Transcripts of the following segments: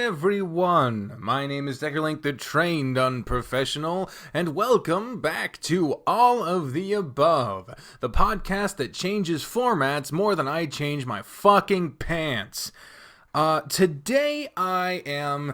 everyone, my name is Deckerlink, the trained unprofessional, and welcome back to All of the Above, the podcast that changes formats more than I change my fucking pants. Today I am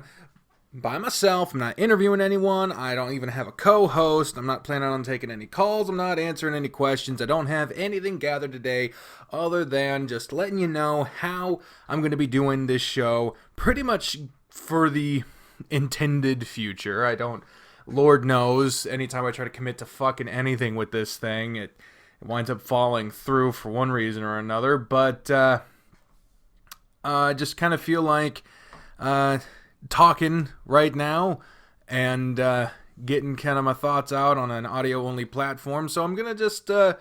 by myself. I'm not interviewing anyone. I don't even have a co-host. I'm not planning on taking any calls. I'm not answering any questions. I don't have anything gathered today other than just letting you know how I'm going to be doing this show pretty much for the intended future. I don't, Lord knows, anytime I try to commit to fucking anything with this thing, it winds up falling through for one reason or another. But I just kind of feel like talking right now and getting kind of my thoughts out on an audio-only platform. So I'm going to just go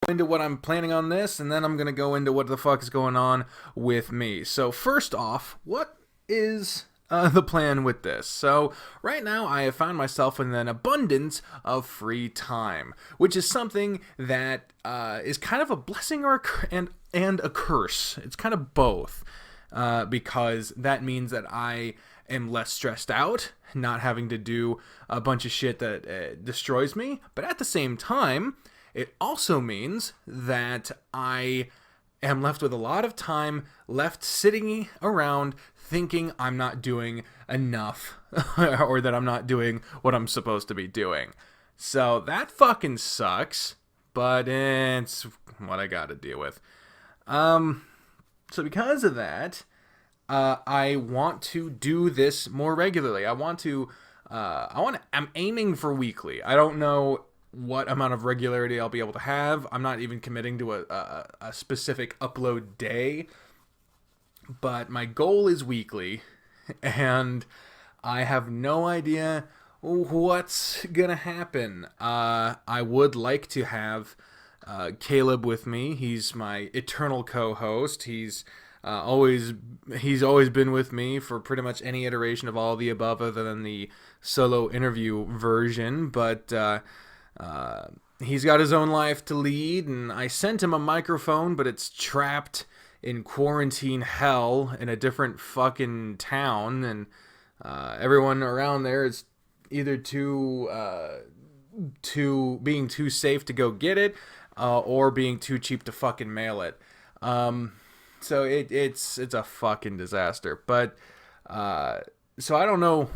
into what I'm planning on this, and then I'm going to go into what the fuck is going on with me. So first off, what is the plan with this? So right now I have found myself in an abundance of free time, which is something that is kind of a blessing and a curse. It's kind of both. Because that means that I am less stressed out, not having to do a bunch of shit that destroys me. But at the same time, it also means that I am left with a lot of time left sitting around thinking I'm not doing enough or that I'm not doing what I'm supposed to be doing. So that fucking sucks, but it's what I gotta deal with. So because of that, I want to do this more regularly. I'm aiming for weekly. I don't know what amount of regularity I'll be able to have. I'm not even committing to a specific upload day, but my goal is weekly, and I have no idea what's gonna happen. I would like to have Caleb with me. He's my eternal co-host. He's always been with me for pretty much any iteration of All of the Above other than the solo interview version, but he's got his own life to lead, and I sent him a microphone, but it's trapped in quarantine hell in a different fucking town, and everyone around there is either being too safe to go get it, or being too cheap to fucking mail it. So it's a fucking disaster. But so I don't know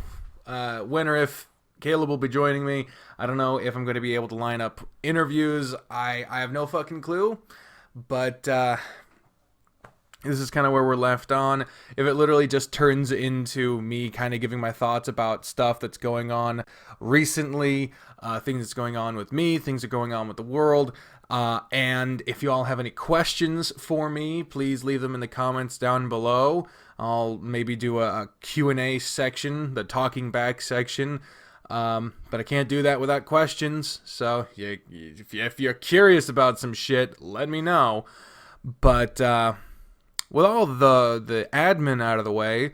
when or if Caleb will be joining me. I don't know if I'm going to be able to line up interviews. I have no fucking clue. But this is kind of where we're left on. If it literally just turns into me kind of giving my thoughts about stuff that's going on recently, things that's going on with me, things that are going on with the world, and if you all have any questions for me, please leave them in the comments down below. I'll maybe do a Q&A section, the talking back section, but I can't do that without questions. So if you're curious about some shit, let me know. But with all the admin out of the way,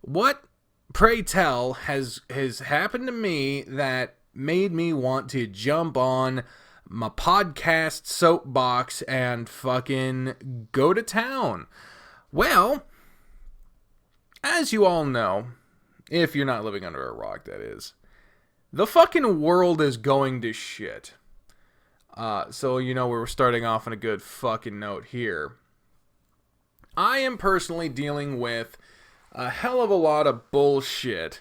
what, pray tell, has happened to me that made me want to jump on my podcast soapbox and fucking go to town? Well, as you all know, if you're not living under a rock, that is, the fucking world is going to shit. So we're starting off on a good fucking note here. I am personally dealing with a hell of a lot of bullshit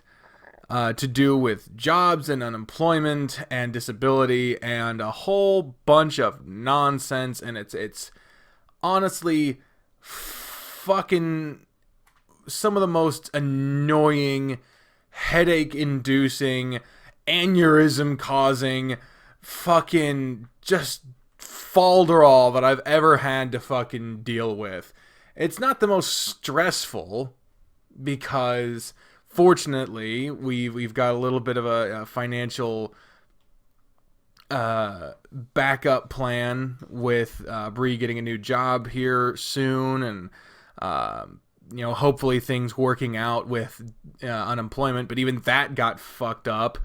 to do with jobs and unemployment and disability and a whole bunch of nonsense, and it's honestly fucking some of the most annoying, headache-inducing, aneurysm-causing, fucking just falderall that I've ever had to fucking deal with. It's not the most stressful because fortunately we've got a little bit of a financial backup plan with Bree getting a new job here soon, and hopefully things working out with unemployment, but even that got fucked up.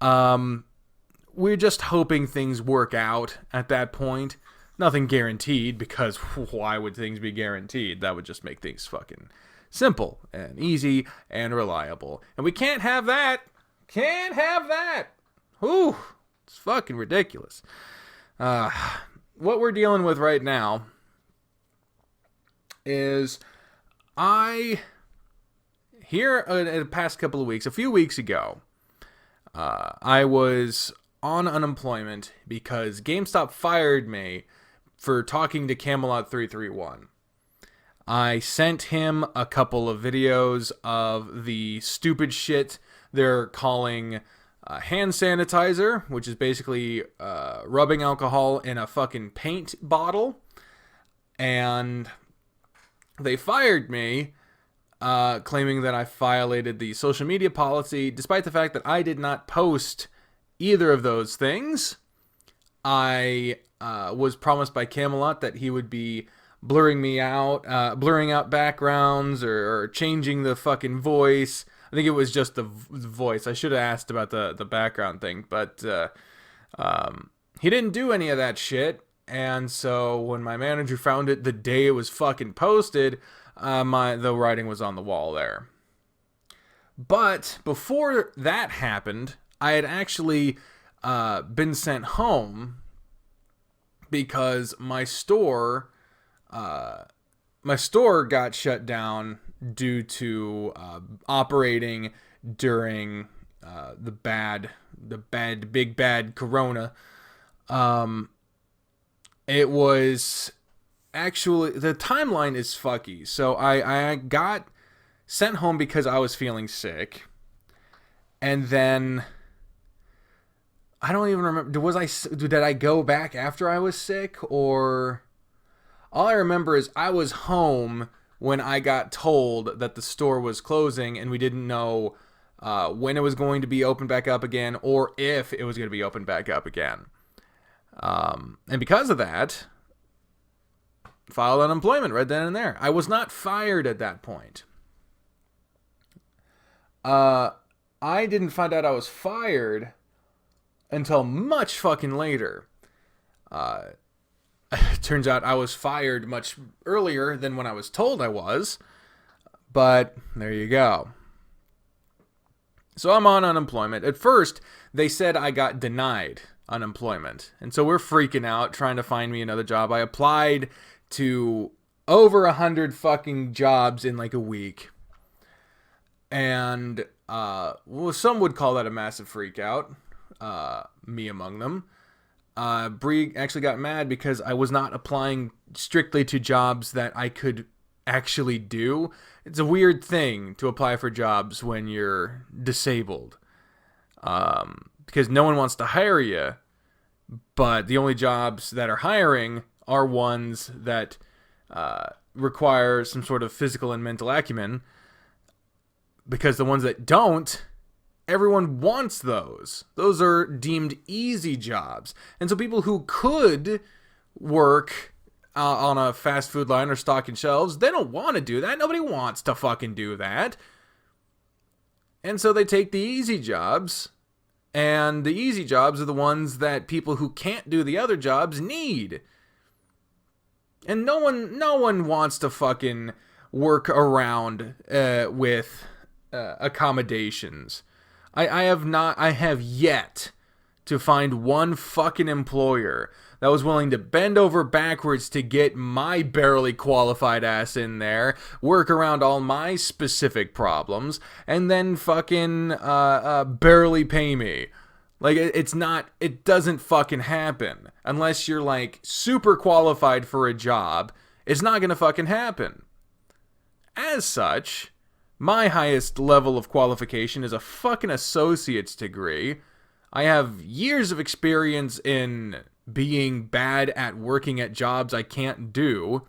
We're just hoping things work out at that point. Nothing guaranteed, because why would things be guaranteed? That would just make things fucking simple and easy and reliable. And we can't have that. Can't have that. Whew. It's fucking ridiculous. What we're dealing with right now is here in the past couple of weeks, a few weeks ago, I was on unemployment because GameStop fired me for talking to Camelot 331. I sent him a couple of videos of the stupid shit they're calling hand sanitizer, which is basically rubbing alcohol in a fucking paint bottle. And they fired me, claiming that I violated the social media policy, despite the fact that I did not post either of those things. I was promised by Camelot that he would be blurring out backgrounds or changing the fucking voice. I think it was just the voice. I should have asked about the background thing, but he didn't do any of that shit. And so when my manager found it the day it was fucking posted, the writing was on the wall there. But before that happened, I had actually been sent home because my store got shut down due to operating during the big bad corona. It was actually, the timeline is fucky. So I got sent home because I was feeling sick, and then I don't even remember. Did I go back after I was sick, or all I remember is I was home when I got told that the store was closing, and we didn't know when it was going to be opened back up again, or if it was going to be opened back up again. And because of that, filed unemployment right then and there. I was not fired at that point. I didn't find out I was fired until much fucking later. It turns out I was fired much earlier than when I was told I was. But there you go. So I'm on unemployment. At first, they said I got denied unemployment. And so we're freaking out, trying to find me another job. I applied to over 100 fucking jobs in like a week. And some would call that a massive freak out. Me among them. Bri actually got mad because I was not applying strictly to jobs that I could actually do. It's a weird thing to apply for jobs when you're disabled. Because no one wants to hire you, but the only jobs that are hiring are ones that require some sort of physical and mental acumen, because the ones that don't, everyone wants those. Those are deemed easy jobs. And so people who could work on a fast food line or stocking shelves, they don't want to do that. Nobody wants to fucking do that. And so they take the easy jobs, and the easy jobs are the ones that people who can't do the other jobs need. And no one wants to fucking work around with accommodations. I have yet to find one fucking employer that was willing to bend over backwards to get my barely qualified ass in there, work around all my specific problems, and then fucking barely pay me. Like, it doesn't fucking happen. Unless you're like super qualified for a job, it's not gonna fucking happen. As such, my highest level of qualification is a fucking associate's degree. I have years of experience in being bad at working at jobs I can't do.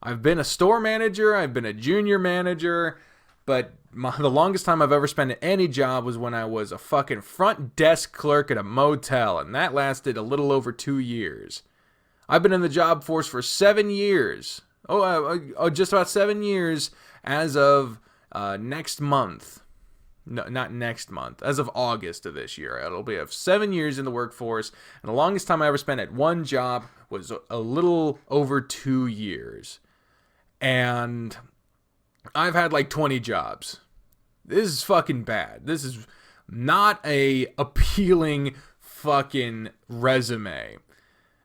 I've been a store manager, I've been a junior manager, but the longest time I've ever spent at any job was when I was a fucking front desk clerk at a motel, and that lasted a little over 2 years. I've been in the job force for 7 years. Just about 7 years as of next month. No, not next month. As of August of this year, it'll be of 7 years in the workforce, and the longest time I ever spent at one job was a little over 2 years. And I've had like 20 jobs. This is fucking bad. This is not a appealing fucking resume.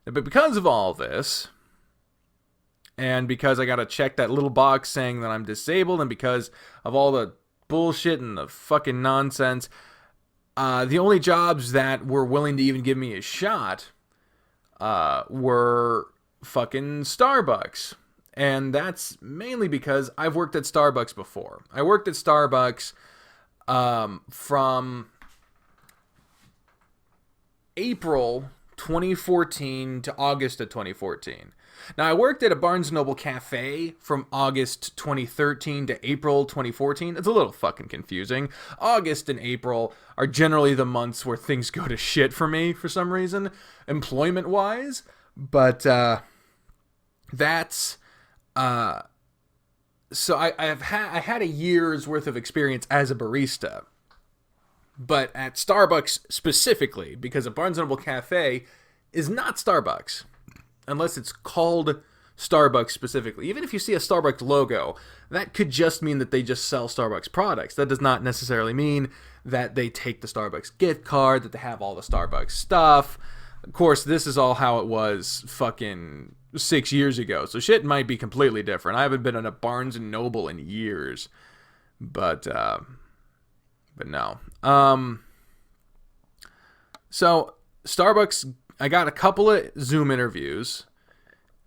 But because of all this, and because I gotta check that little box saying that I'm disabled, and because of all the bullshit and the fucking nonsense, the only jobs that were willing to even give me a shot were fucking Starbucks. And that's mainly because I've worked at Starbucks before. I worked at Starbucks from April 2014 to August of 2014. Now, I worked at a Barnes & Noble cafe from August 2013 to April 2014. It's a little fucking confusing. August and April are generally the months where things go to shit for me for some reason, employment-wise. But that's... So I had a year's worth of experience as a barista. But at Starbucks specifically, because a Barnes & Noble cafe is not Starbucks. Unless it's called Starbucks specifically. Even if you see a Starbucks logo, that could just mean that they just sell Starbucks products. That does not necessarily mean that they take the Starbucks gift card, that they have all the Starbucks stuff. Of course, this is all how it was fucking 6 years ago. So shit might be completely different. I haven't been in a Barnes & Noble in years. But no. So, Starbucks... I got a couple of Zoom interviews,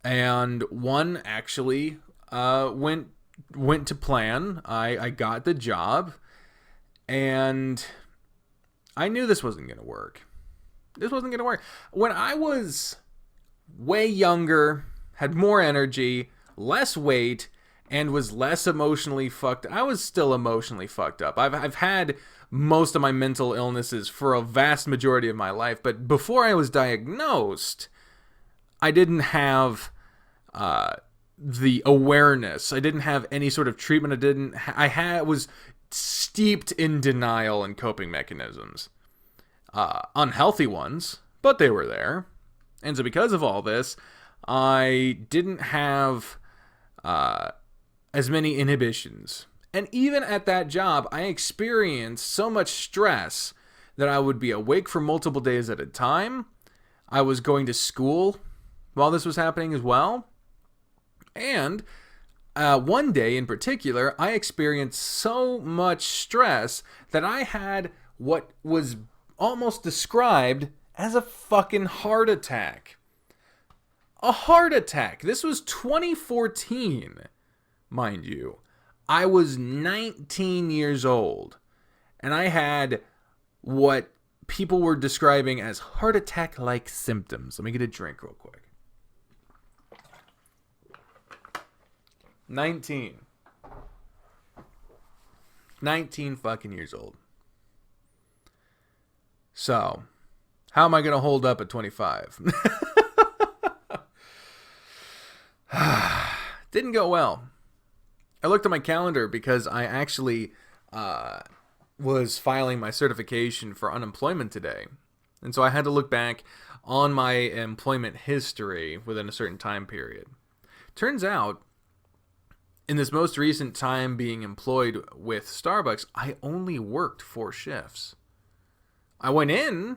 and one actually went to plan. I got the job, and I knew this wasn't going to work. This wasn't going to work. When I was way younger, had more energy, less weight, and was less emotionally fucked, I was still emotionally fucked up. I've had most of my mental illnesses for a vast majority of my life, but before I was diagnosed, I didn't have the awareness. I didn't have any sort of treatment. Was steeped in denial and coping mechanisms. Unhealthy ones, but they were there. And so because of all this, I didn't have as many inhibitions. And even at that job, I experienced so much stress that I would be awake for multiple days at a time. I was going to school while this was happening as well. And one day in particular, I experienced so much stress that I had what was almost described as a fucking heart attack. A heart attack. This was 2014, mind you. I was 19 years old, and I had what people were describing as heart attack-like symptoms. Let me get a drink real quick. 19 fucking years old. So, how am I going to hold up at 25? Didn't go well. I looked at my calendar because I actually was filing my certification for unemployment today. And so I had to look back on my employment history within a certain time period. Turns out, in this most recent time being employed with Starbucks, I only worked 4 shifts. I went in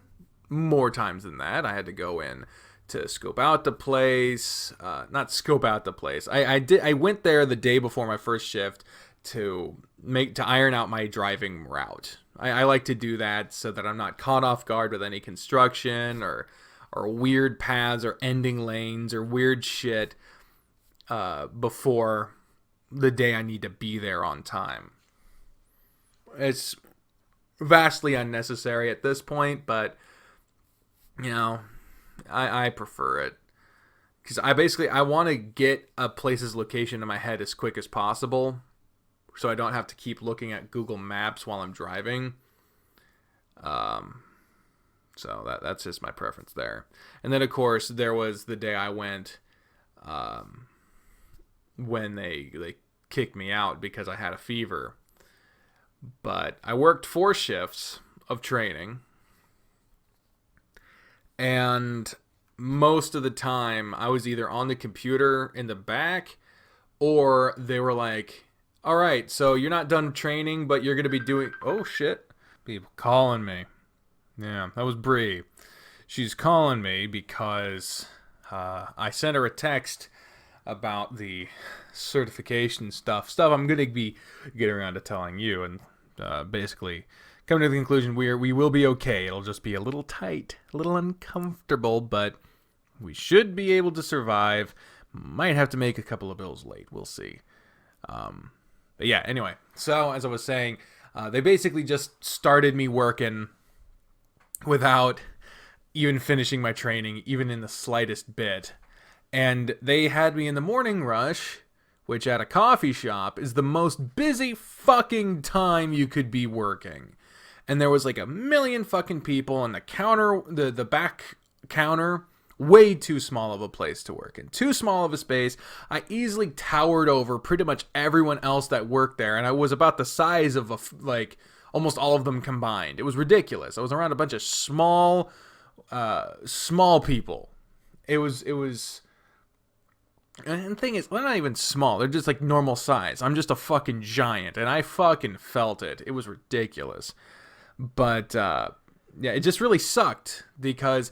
more times than that. I had to go in to scope out the place, not scope out the place. I went there the day before my first shift to iron out my driving route. I like to do that so that I'm not caught off guard with any construction or weird paths or ending lanes or weird shit before the day I need to be there on time. It's vastly unnecessary at this point, but you know, I prefer it because I want to get a place's location in my head as quick as possible, so I don't have to keep looking at Google Maps while I'm driving. So that's just my preference there. And then of course there was the day I went, when they kicked me out because I had a fever. But I worked 4 shifts of training, and most of the time I was either on the computer in the back, or they were like, all right, so you're not done training, but you're going to be doing... Oh, shit. People calling me. Yeah, that was Bri. She's calling me because I sent her a text about the certification stuff I'm going to be getting around to telling you, and basically coming to the conclusion we will be okay. It'll just be a little tight, a little uncomfortable, but we should be able to survive. Might have to make a couple of bills late. We'll see. But yeah, anyway. So, as I was saying, they basically just started me working without even finishing my training, even in the slightest bit. And they had me in the morning rush, which at a coffee shop is the most busy fucking time you could be working. And there was like a million fucking people, and the counter, the back counter, way too small of a place to work in. Too small of a space. I easily towered over pretty much everyone else that worked there, and I was about the size of like almost all of them combined. It was ridiculous. I was around a bunch of small people. It was. And the thing is, they're not even small. They're just like normal size. I'm just a fucking giant, and I fucking felt it. It was ridiculous. But, yeah, it just really sucked because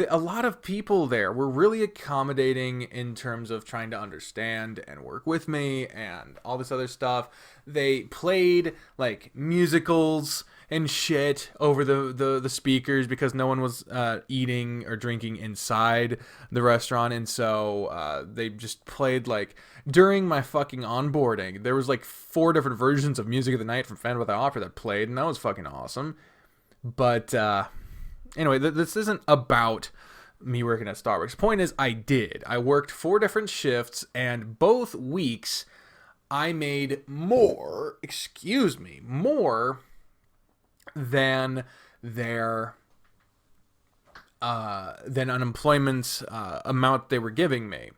a lot of people there were really accommodating in terms of trying to understand and work with me and all this other stuff. They played, like, musicals and shit over the speakers because no one was eating or drinking inside the restaurant, and so they just played, like, during my fucking onboarding, there was like 4 different versions of Music of the Night from Phantom of the Opera that played, and that was fucking awesome. But anyway, this isn't about me working at Starbucks. Point is, I worked 4 different shifts, and both weeks I made more than their than unemployment amount they were giving me.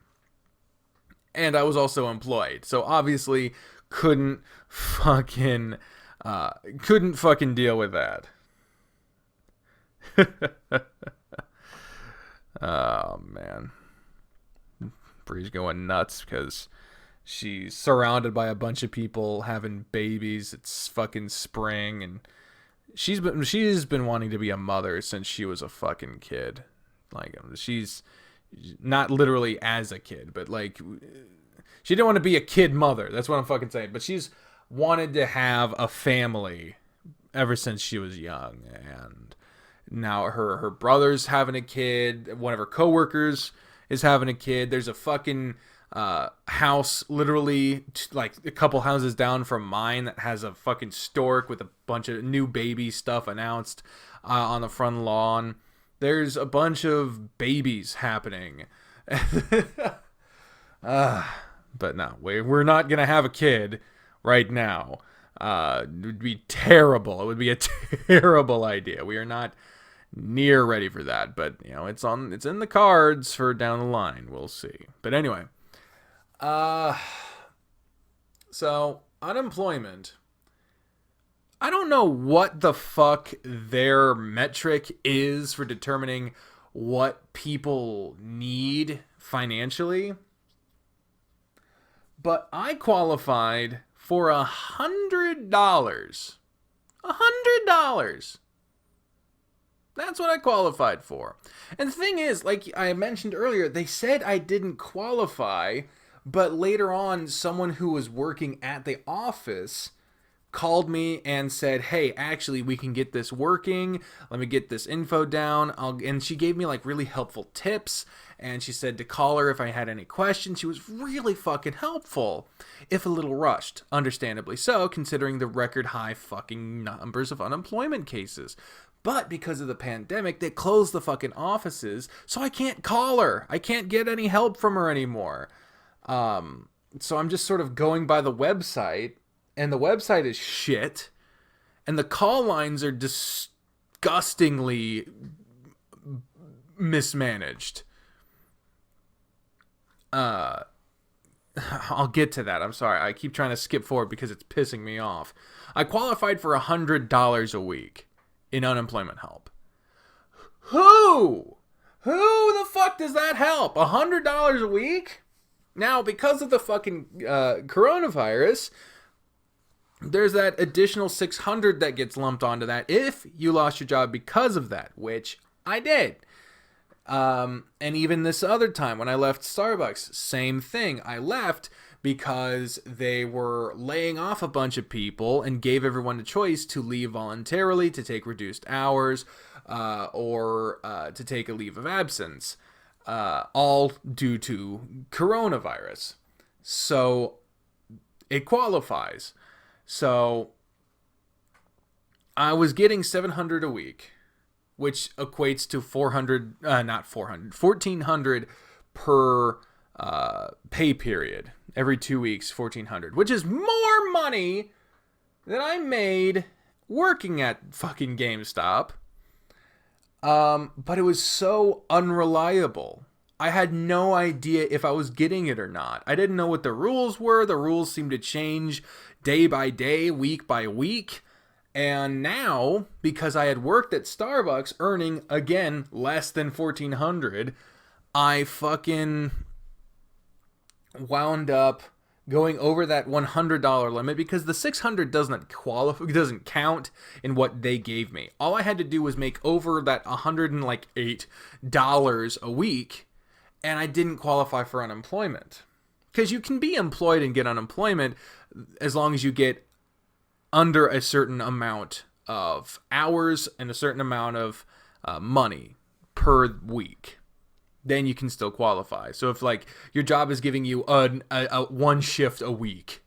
And I was also employed, so obviously couldn't fucking deal with that. Oh man, Bri's going nuts because she's surrounded by a bunch of people having babies. It's fucking spring, and she's been wanting to be a mother since she was a fucking kid. Like, she's not literally as a kid, but like, she didn't want to be a kid mother. That's what I'm fucking saying. But she's wanted to have a family ever since she was young, and now her brother's having a kid. One of her coworkers is having a kid. There's a fucking house literally like a couple houses down from mine that has a fucking stork with a bunch of new baby stuff announced on the front lawn. There's a bunch of babies happening. But no, we're not gonna have a kid right now. It would be terrible. It would be a terrible idea. We are not near ready for that, but you know, it's in the cards for down the line. We'll see. But anyway, so unemployment. I don't know what the fuck their metric is for determining what people need financially, but I qualified for $100. $100. That's what I qualified for. And the thing is, like I mentioned earlier, they said I didn't qualify, but later on, someone who was working at the office called me and said, hey, actually, we can get this working. Let me get this info down. And she gave me like really helpful tips. And she said to call her if I had any questions. She was really fucking helpful, if a little rushed, understandably so, considering the record high fucking numbers of unemployment cases. But because of the pandemic, they closed the fucking offices, so I can't call her. I can't get any help from her anymore. So I'm just sort of going by the website, and the website is shit, and the call lines are disgustingly mismanaged. I'll get to that. I'm sorry. I keep trying to skip forward because it's pissing me off. I qualified for $100 a week in unemployment help. Who? Who the fuck does that help? $100 a week? Now, because of the fucking coronavirus, there's that additional $600 that gets lumped onto that if you lost your job because of that, which I did. And even this other time when I left Starbucks, same thing. I left because they were laying off a bunch of people and gave everyone a choice to leave voluntarily, to take reduced hours, or to take a leave of absence, all due to coronavirus. So it qualifies. So I was getting $700 a week, which equates to $1,400 per pay period. Every 2 weeks, $1,400, which is more money than I made working at fucking GameStop. But it was so unreliable. I had no idea if I was getting it or not. I didn't know what the rules were. The rules seemed to change day by day, week by week. And now, because I had worked at Starbucks earning, again, less than $1,400, I fucking wound up going over that $100 limit because the $600 doesn't count in what they gave me. All I had to do was make over that $108 a week, and I didn't qualify for unemployment. Because you can be employed and get unemployment as long as you get under a certain amount of hours and a certain amount of money per week. Then you can still qualify. So if like your job is giving you a one shift a week,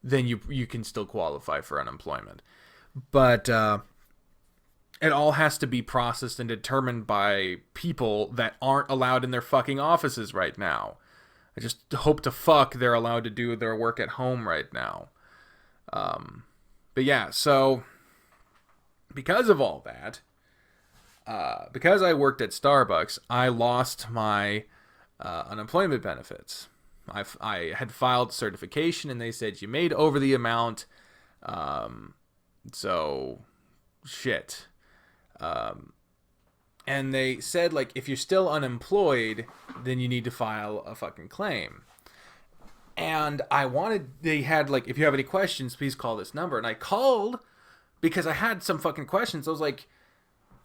then you can still qualify for unemployment. But it all has to be processed and determined by people that aren't allowed in their fucking offices right now. I just hope to fuck they're allowed to do their work at home right now. But yeah, so because of all that, because I worked at Starbucks, I lost my unemployment benefits. I had filed certification, and they said you made over the amount. So shit. And they said like if you're still unemployed, then you need to file a fucking claim. And they had like, if you have any questions, please call this number. And I called because I had some fucking questions. I was like,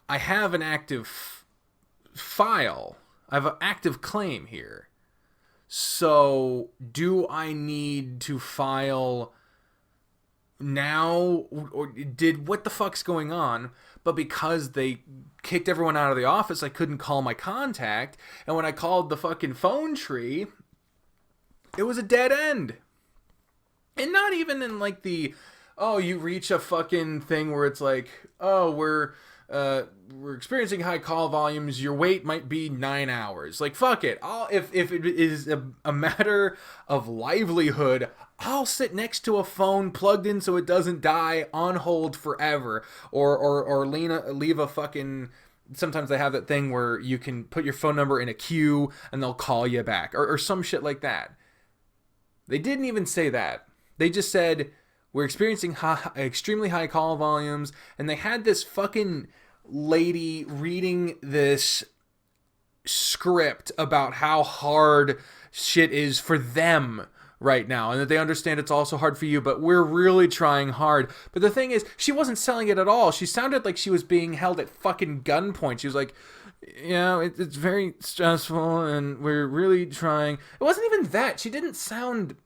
I have an active file. I have an active claim here. So do I need to file now? Or what the fuck's going on? But because they kicked everyone out of the office, I couldn't call my contact. And when I called the fucking phone tree, it was a dead end. And not even in like the, oh, you reach a fucking thing where it's like, oh, we're experiencing high call volumes. Your wait might be 9 hours. Like, fuck it. If it is a matter of livelihood, I'll sit next to a phone plugged in so it doesn't die on hold forever. Or leave a fucking... Sometimes they have that thing where you can put your phone number in a queue and they'll call you back. Or some shit like that. They didn't even say that. They just said, we're experiencing extremely high call volumes. And they had this fucking lady reading this script about how hard shit is for them right now. And that they understand it's also hard for you, but we're really trying hard. But the thing is, she wasn't selling it at all. She sounded like she was being held at fucking gunpoint. She was like, it's very stressful and we're really trying. It wasn't even that. She didn't sound...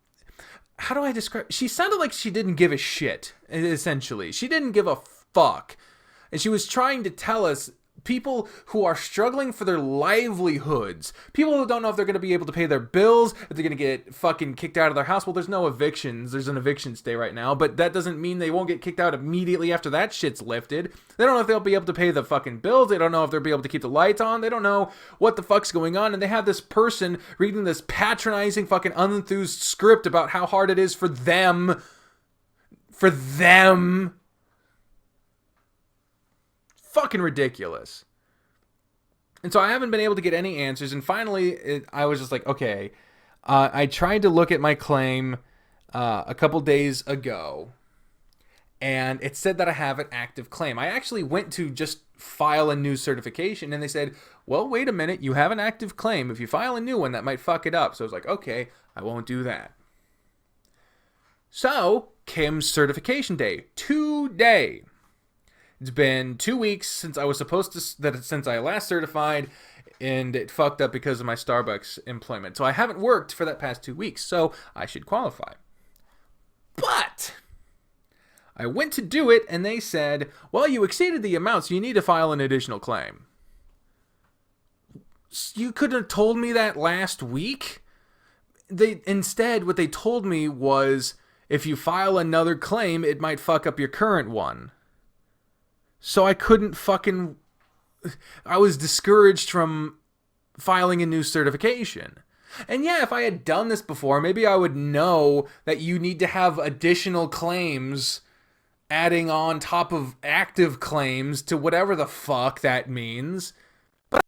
How do I describe... She sounded like she didn't give a shit, essentially. She didn't give a fuck. And she was trying to tell us, people who are struggling for their livelihoods, people who don't know if they're going to be able to pay their bills, if they're going to get fucking kicked out of their house. Well, there's no evictions. There's an eviction stay right now, but that doesn't mean they won't get kicked out immediately after that shit's lifted. They don't know if they'll be able to pay the fucking bills. They don't know if they'll be able to keep the lights on. They don't know what the fuck's going on. And they have this person reading this patronizing fucking unenthused script about how hard it is for them. For them. Fucking ridiculous. And so I haven't been able to get any answers. And finally, I was just like, okay, I tried to look at my claim a couple days ago, and it said that I have an active claim. I actually went to just file a new certification, and they said, well, wait a minute, you have an active claim. If you file a new one, that might fuck it up. So I was like, okay, I won't do that. So came certification day today. It's been 2 weeks since I was supposed to, since I last certified, and it fucked up because of my Starbucks employment. So I haven't worked for that past 2 weeks, so I should qualify. But I went to do it, and they said, well, you exceeded the amount, so you need to file an additional claim. You could have told me that last week. Instead, what they told me was, if you file another claim, it might fuck up your current one. So I couldn't fucking... I was discouraged from filing a new certification. And yeah, if I had done this before, maybe I would know that you need to have additional claims adding on top of active claims to whatever the fuck that means. But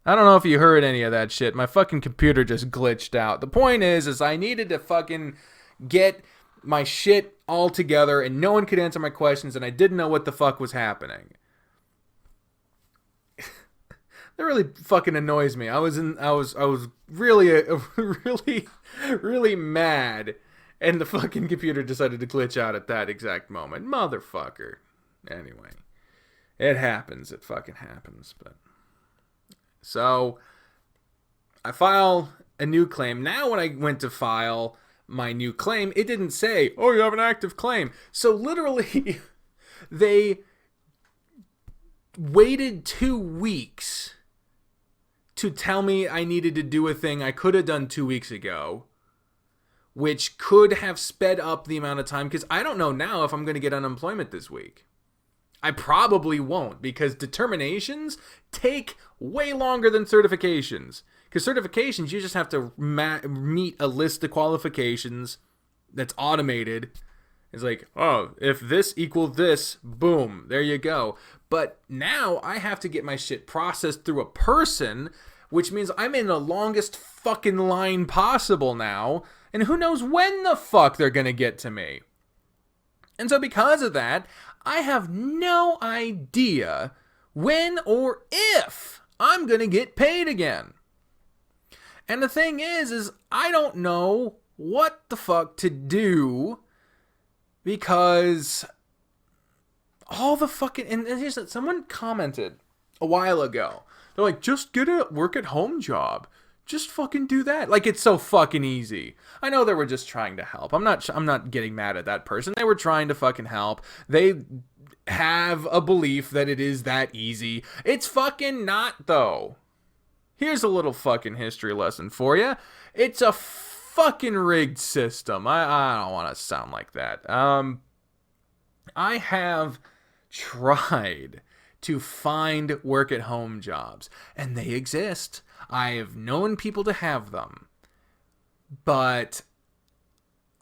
I don't know if you heard any of that shit. My fucking computer just glitched out. The point is I needed to fucking get my shit all together, and no one could answer my questions, and I didn't know what the fuck was happening. That really fucking annoys me. I was really, really mad, and the fucking computer decided to glitch out at that exact moment. Motherfucker. Anyway, it happens. It fucking happens. But so I file a new claim. Now when I went to file my new claim, it didn't say, oh, you have an active claim. So literally, they waited 2 weeks to tell me I needed to do a thing I could have done 2 weeks ago, which could have sped up the amount of time, because I don't know now if I'm going to get unemployment this week. I probably won't, because determinations take way longer than certifications. Because certifications, you just have to meet a list of qualifications that's automated. It's like, oh, if this equals this, boom, there you go. But now I have to get my shit processed through a person, which means I'm in the longest fucking line possible now. And who knows when the fuck they're going to get to me. And so because of that, I have no idea when or if I'm going to get paid again. And the thing is I don't know what the fuck to do, because all the fucking... And here's that, someone commented a while ago. They're like, just get a work-at-home job. Just fucking do that. Like, it's so fucking easy. I know they were just trying to help. I'm not getting mad at that person. They were trying to fucking help. They have a belief that it is that easy. It's fucking not, though. Here's a little fucking history lesson for you. It's a fucking rigged system. I don't want to sound like that. I have tried to find work-at-home jobs, and they exist. I have known people to have them. But,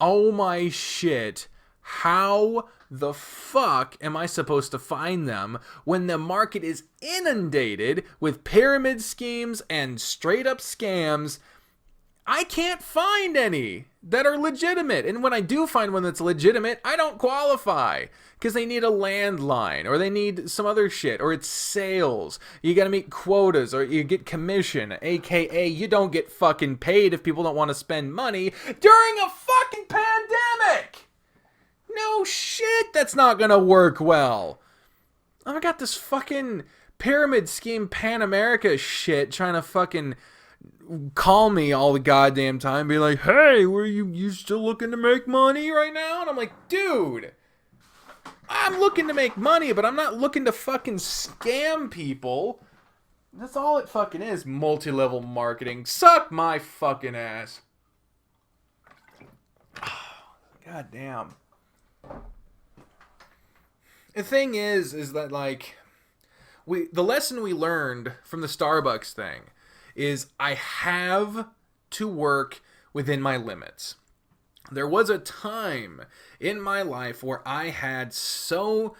oh my shit, how the fuck am I supposed to find them when the market is inundated with pyramid schemes and straight up scams? I can't find any that are legitimate. And when I do find one that's legitimate, I don't qualify. Because they need a landline, or they need some other shit, or it's sales. You gotta meet quotas, or you get commission, aka you don't get fucking paid if people don't want to spend money during a fucking pandemic! No shit, that's not gonna work well. I got this fucking pyramid scheme Pan America shit trying to fucking call me all the goddamn time, be like, hey, were you still looking to make money right now? And I'm like, dude, I'm looking to make money, but I'm not looking to fucking scam people. That's all it fucking is, multi-level marketing. Suck my fucking ass. God damn. The thing is that, like, the lesson we learned from the Starbucks thing is I have to work within my limits. There was a time in my life where I had so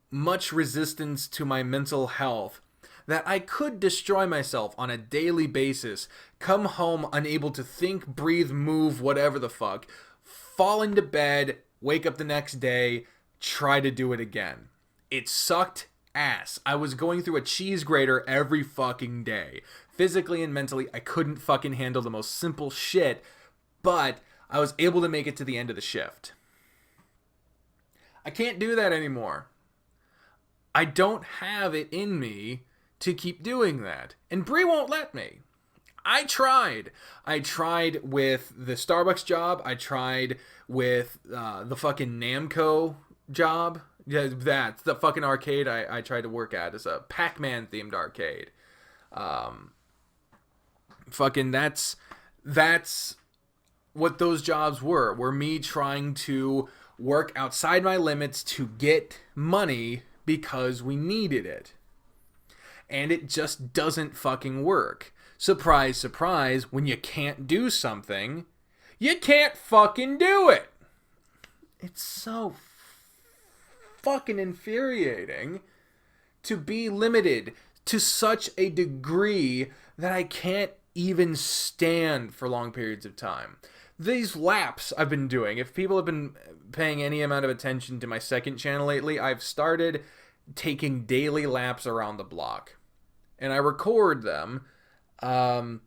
much resistance to my mental health that I could destroy myself on a daily basis, come home unable to think, breathe, move, whatever the fuck, fall into bed, wake up the next day, try to do it again. It sucked ass. I was going through a cheese grater every fucking day. Physically and mentally, I couldn't fucking handle the most simple shit, but I was able to make it to the end of the shift. I can't do that anymore. I don't have it in me to keep doing that. And Bri won't let me. I tried. I tried with the Starbucks job. I tried with the fucking Namco job. Yeah, that's the fucking arcade I tried to work at. It's a Pac-Man themed arcade. Fucking that's what those jobs were me trying to work outside my limits to get money because we needed it. And it just doesn't fucking work. Surprise, surprise, when you can't do something, you can't fucking do it. It's so fucking infuriating to be limited to such a degree that I can't even stand for long periods of time. These laps I've been doing, if people have been paying any amount of attention to my second channel lately, I've started taking daily laps around the block. And I record them, for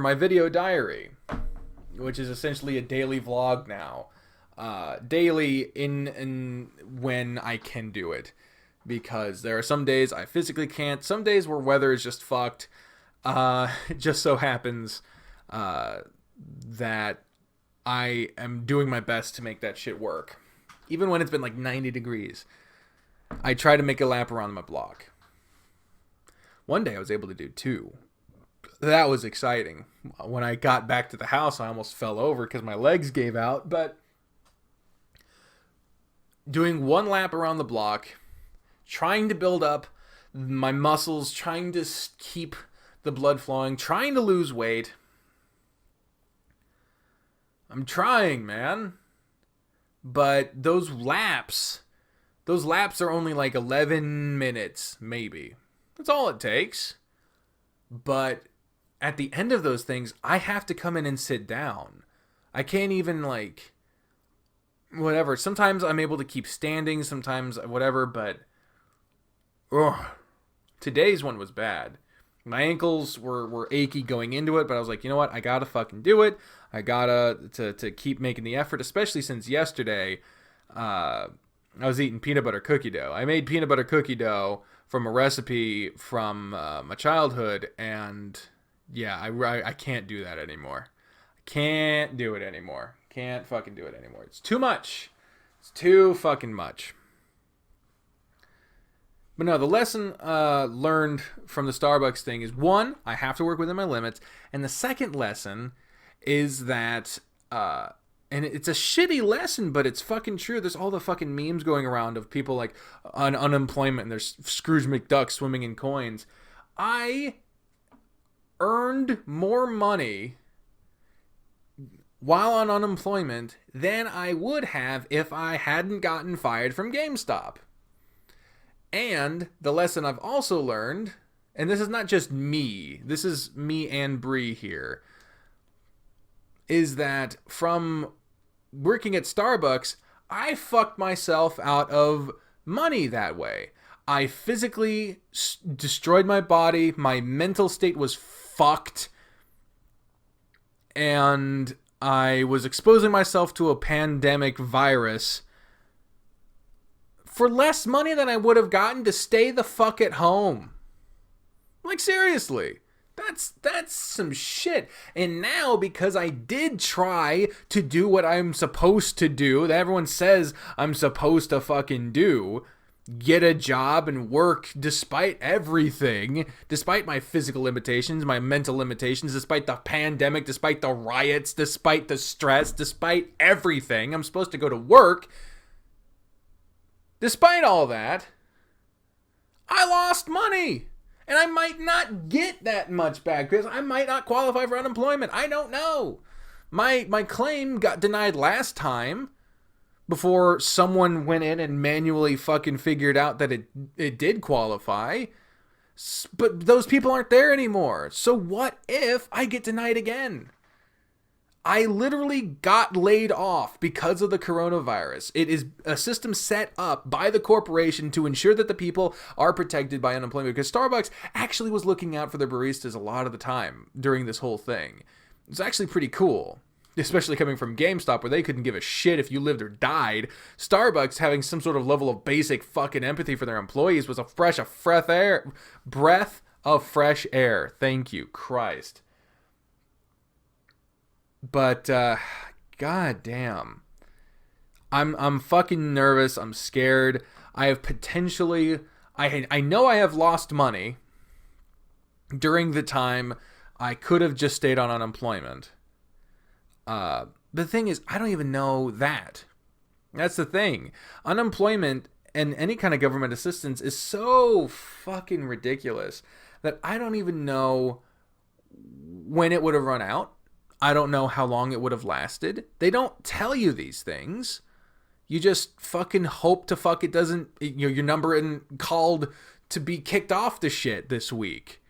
my video diary, which is essentially a daily vlog now. Daily in when I can do it. Because there are some days I physically can't. Some days where weather is just fucked. It just so happens that I am doing my best to make that shit work. Even when it's been like 90 degrees. I try to make a lap around my block. One day I was able to do 2. That was exciting. When I got back to the house, I almost fell over because my legs gave out. But doing 1 lap around the block, trying to build up my muscles, trying to keep the blood flowing, trying to lose weight. I'm trying, man. But those laps are only like 11 minutes, maybe. That's all it takes. But at the end of those things, I have to come in and sit down. I can't even whatever. Sometimes I'm able to keep standing, sometimes whatever, but today's one was bad. My ankles were achy going into it, but I was like, you know what? I gotta fucking do it. I gotta to keep making the effort, especially since yesterday I was eating peanut butter cookie dough. I made peanut butter cookie dough from a recipe from my childhood, and yeah, I can't do that anymore. I can't do it anymore. Can't fucking do it anymore. It's too much. It's too fucking much. But no, the lesson learned from the Starbucks thing is, 1, I have to work within my limits. And the second lesson is that, and it's a shitty lesson, but it's fucking true. There's all the fucking memes going around of people like on unemployment and there's Scrooge McDuck swimming in coins. I earned more money while on unemployment than I would have if I hadn't gotten fired from GameStop. And the lesson I've also learned, and this is not just me, this is me and Bri here, is that from working at Starbucks, I fucked myself out of money that way. I physically destroyed my body, my mental state was fucked, and I was exposing myself to a pandemic virus for less money than I would have gotten to stay the fuck at home. Like, seriously. That's some shit. And now, because I did try to do what I'm supposed to do, that everyone says I'm supposed to fucking do, get a job and work despite everything, despite my physical limitations, my mental limitations, despite the pandemic, despite the riots, despite the stress, despite everything, I'm supposed to go to work. Despite all that, I lost money. And I might not get that much back because I might not qualify for unemployment. I don't know. My claim got denied last time before someone went in and manually fucking figured out that it did qualify. But those people aren't there anymore. So what if I get denied again? I literally got laid off because of the coronavirus. It is a system set up by the corporation to ensure that the people are protected by unemployment, because Starbucks actually was looking out for their baristas a lot of the time during this whole thing. It's actually pretty cool, especially coming from GameStop, where they couldn't give a shit if you lived or died. Starbucks having some sort of level of basic fucking empathy for their employees was a breath of fresh air. Thank you, Christ. But god damn, I'm fucking nervous. I'm scared. I have potentially, I know I have lost money during the time I could have just stayed on unemployment. The thing is, I don't even know that. That's the thing. Unemployment and any kind of government assistance is so fucking ridiculous that I don't even know when it would have run out. I don't know how long it would have lasted. They don't tell you these things. You just fucking hope to fuck it doesn't, your number isn't called to be kicked off the shit this week.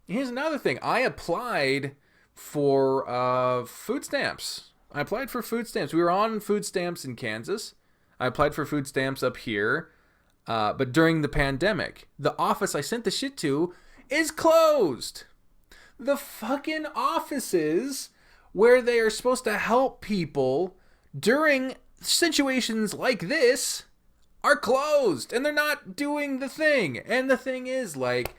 Here's another thing. I applied for food stamps. I applied for food stamps. We were on food stamps in Kansas. I applied for food stamps up here. But during the pandemic, the office I sent the shit to is closed. The fucking offices where they are supposed to help people during situations like this are closed, and they're not doing the thing. And the thing is, like,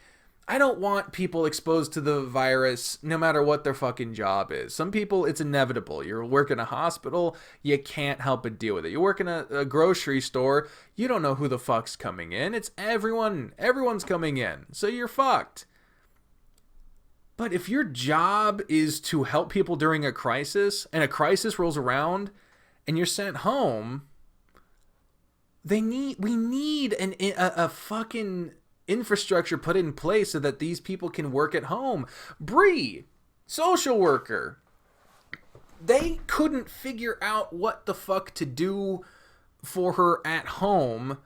I don't want people exposed to the virus no matter what their fucking job is. Some people, it's inevitable. You work in a hospital, you can't help but deal with it. You work in a grocery store, you don't know who the fuck's coming in. It's everyone. Everyone's coming in. So you're fucked. But if your job is to help people during a crisis, and a crisis rolls around and you're sent home, we need a fucking infrastructure put in place so that these people can work at home. Bree, social worker, they couldn't figure out what the fuck to do for her at home.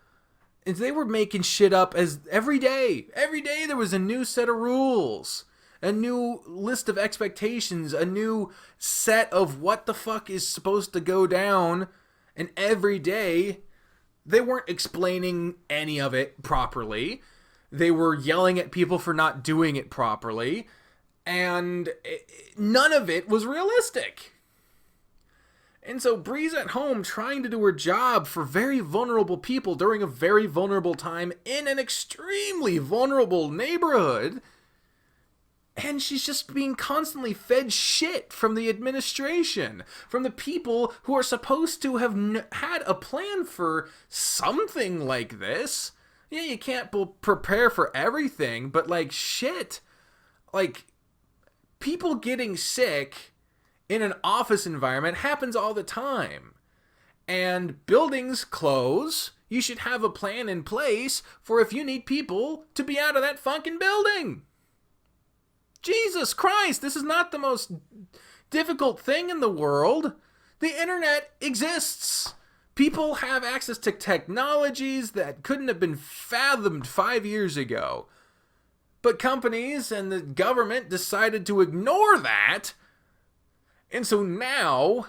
And they were making shit up as every day there was a new set of rules. A new list of expectations, a new set of what the fuck is supposed to go down, and every day they weren't explaining any of it properly. They were yelling at people for not doing it properly, and none of it was realistic. And so Bree's at home trying to do her job for very vulnerable people during a very vulnerable time in an extremely vulnerable neighborhood. And she's just being constantly fed shit from the administration, from the people who are supposed to have had a plan for something like this. Yeah, you can't prepare for everything, but like shit. Like, people getting sick in an office environment happens all the time. And buildings close. You should have a plan in place for if you need people to be out of that fucking building. Jesus Christ, this is not the most difficult thing in the world. The internet exists. People have access to technologies that couldn't have been fathomed 5 years ago. But companies and the government decided to ignore that. And so now,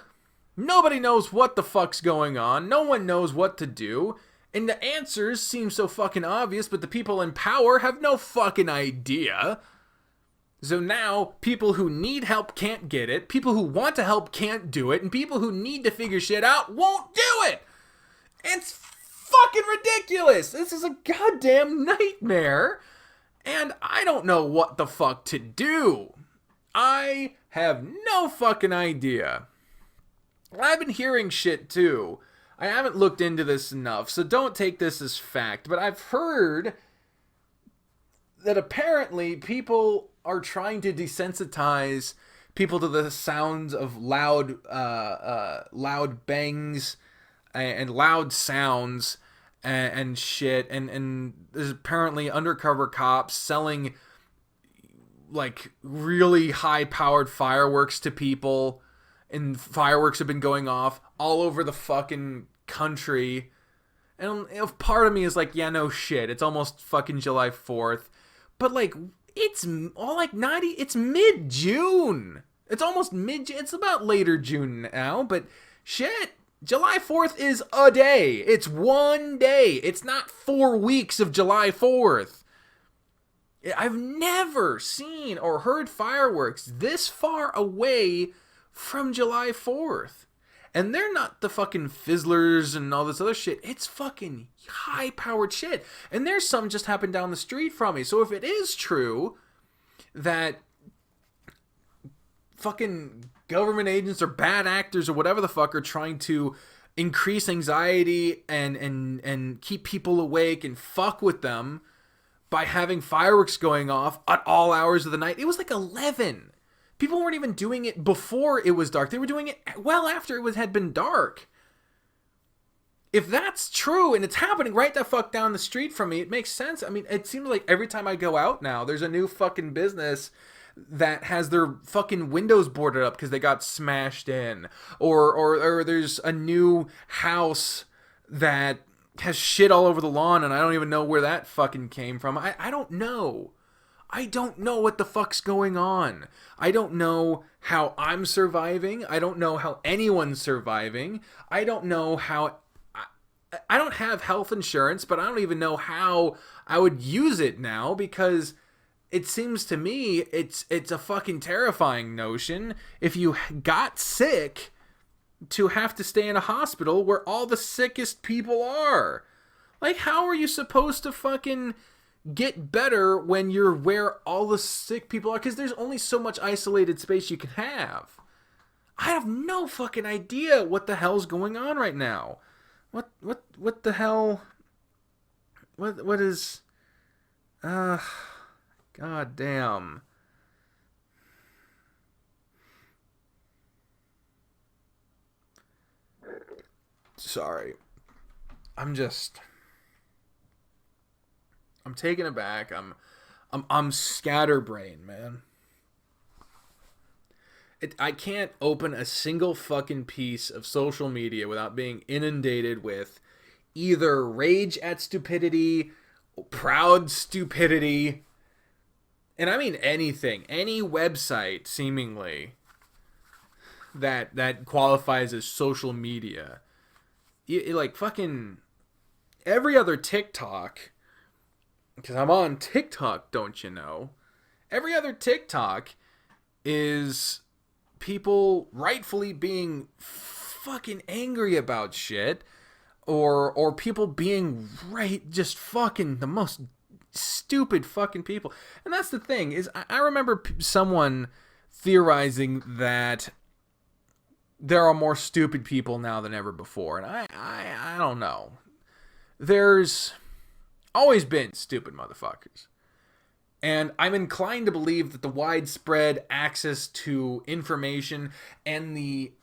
nobody knows what the fuck's going on. No one knows what to do. And the answers seem so fucking obvious, but the people in power have no fucking idea. So now, people who need help can't get it, people who want to help can't do it, and people who need to figure shit out won't do it! It's fucking ridiculous! This is a goddamn nightmare, and I don't know what the fuck to do. I have no fucking idea. I've been hearing shit too. I haven't looked into this enough, so don't take this as fact, but I've heard that apparently people are trying to desensitize people to the sounds of loud bangs and loud sounds and shit. And there's apparently undercover cops selling like really high powered fireworks to people and fireworks have been going off all over the fucking country. And part of me is like, yeah, no shit. It's almost fucking July 4th. But like, it's all like it's mid-June. It's almost it's about later June now, but shit. July 4th is a day. It's one day. It's not 4 weeks of July 4th. I've never seen or heard fireworks this far away from July 4th. And they're not the fucking fizzlers and all this other shit. It's fucking high-powered shit. And there's some just happened down the street from me. So if it is true that fucking government agents or bad actors or whatever the fuck are trying to increase anxiety and keep people awake and fuck with them by having fireworks going off at all hours of the night. It was like 11. People weren't even doing it before it was dark. They were doing it well after it had been dark. If that's true and it's happening right the fuck down the street from me, it makes sense. I mean, it seems like every time I go out now, there's a new fucking business that has their fucking windows boarded up because they got smashed in. Or there's a new house that has shit all over the lawn and I don't even know where that fucking came from. I don't know. I don't know what the fuck's going on. I don't know how I'm surviving. I don't know how anyone's surviving. I don't know how... I don't have health insurance, but I don't even know how I would use it now because it seems to me it's a fucking terrifying notion if you got sick to have to stay in a hospital where all the sickest people are. Like, how are you supposed to fucking get better when you're where all the sick people are? Because there's only so much isolated space you can have. I have no fucking idea what the hell's going on right now. What the hell? What is? God damn. Sorry. I'm taken aback. I'm scatterbrained, man. I can't open a single fucking piece of social media without being inundated with either rage at stupidity, proud stupidity, and I mean anything, any website seemingly that qualifies as social media. Like fucking every other TikTok, because I'm on TikTok, don't you know? Every other TikTok is people rightfully being fucking angry about shit, or people being just fucking the most stupid fucking people. And that's the thing, is I remember someone theorizing that there are more stupid people now than ever before, and I don't know. There's always been stupid motherfuckers. And I'm inclined to believe that the widespread access to information and the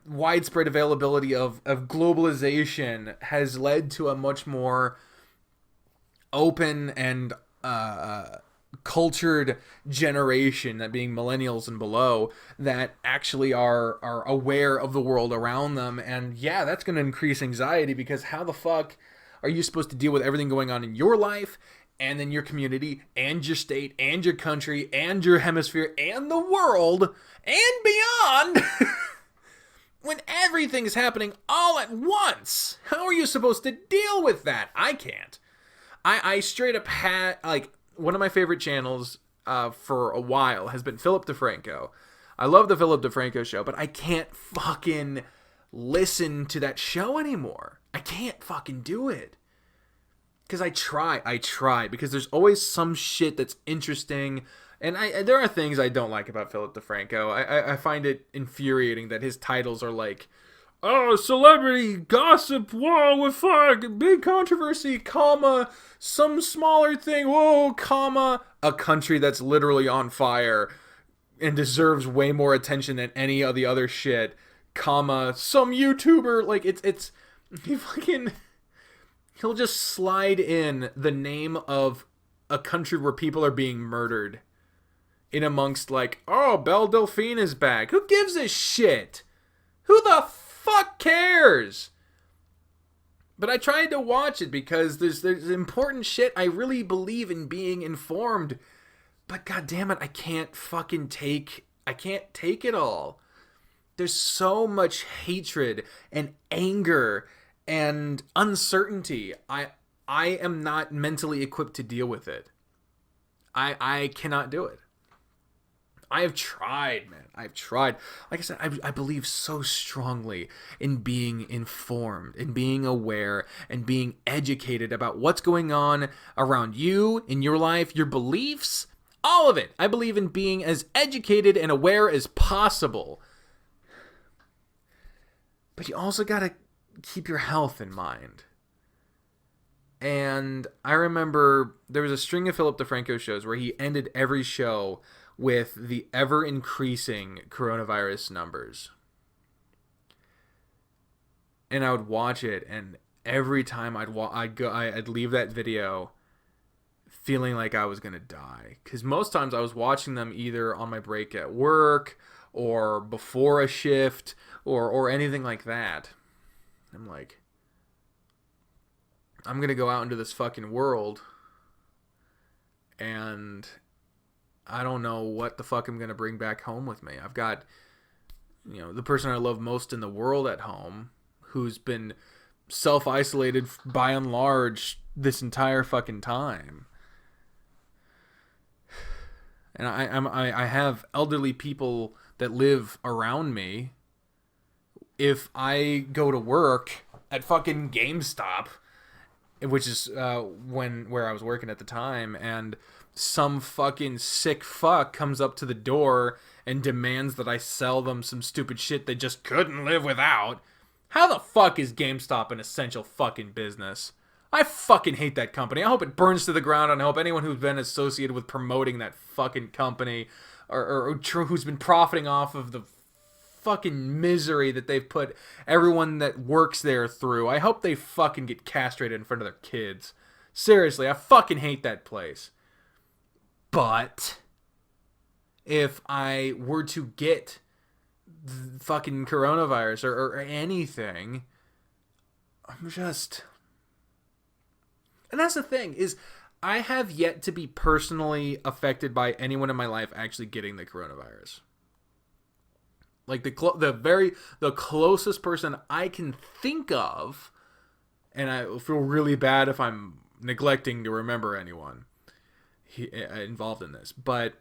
widespread availability of globalization has led to a much more open and cultured generation, that being millennials and below, that actually are aware of the world around them. And yeah, that's going to increase anxiety, because how the fuck are you supposed to deal with everything going on in your life, and then your community, and your state, and your country, and your hemisphere, and the world, and beyond, when everything is happening all at once? How are you supposed to deal with that? I can't. I straight up had, like, one of my favorite channels for a while has been Philip DeFranco. I love the Philip DeFranco show, but I can't fucking listen to that show anymore. I can't fucking do it. Because I try, because there's always some shit that's interesting, and there are things I don't like about Philip DeFranco. I find it infuriating that his titles are like, oh, celebrity gossip, whoa, with fuck, big controversy, comma, some smaller thing, whoa, comma, a country that's literally on fire and deserves way more attention than any of the other shit, comma, some YouTuber, like, it's, he fucking... He'll just slide in the name of a country where people are being murdered. in amongst like, oh, Belle Delphine is back. Who gives a shit? Who the fuck cares? But I tried to watch it because there's important shit. I really believe in being informed. But god damn it, I can't take it all. There's so much hatred and anger and uncertainty. I am not mentally equipped to deal with it. I cannot do it. I have tried, man. I've tried. Like I said, I believe so strongly in being informed, in being aware, and being educated about what's going on around you, in your life, your beliefs, all of it. I believe in being as educated and aware as possible. But you also gotta keep your health in mind. And I remember there was a string of Philip DeFranco shows where he ended every show with the ever-increasing coronavirus numbers. And I would watch it, and every time I'd leave that video feeling like I was gonna die. Because most times I was watching them either on my break at work, or before a shift, or anything like that. I'm like, I'm gonna go out into this fucking world, and I don't know what the fuck I'm gonna bring back home with me. I've got, the person I love most in the world at home, who's been self-isolated by and large this entire fucking time. And I have elderly people that live around me. If I go to work at fucking GameStop, which is where I was working at the time, and some fucking sick fuck comes up to the door and demands that I sell them some stupid shit they just couldn't live without, how the fuck is GameStop an essential fucking business? I fucking hate that company. I hope it burns to the ground, and I hope anyone who's been associated with promoting that fucking company or who's been profiting off of the fucking misery that they've put everyone that works there through, I hope they fucking get castrated in front of their kids. Seriously, I fucking hate that place. But if I were to get the fucking coronavirus or anything, I'm just... And that's the thing, is I have yet to be personally affected by anyone in my life actually getting the coronavirus. Like the closest person I can think of, and I feel really bad if I'm neglecting to remember anyone involved in this, but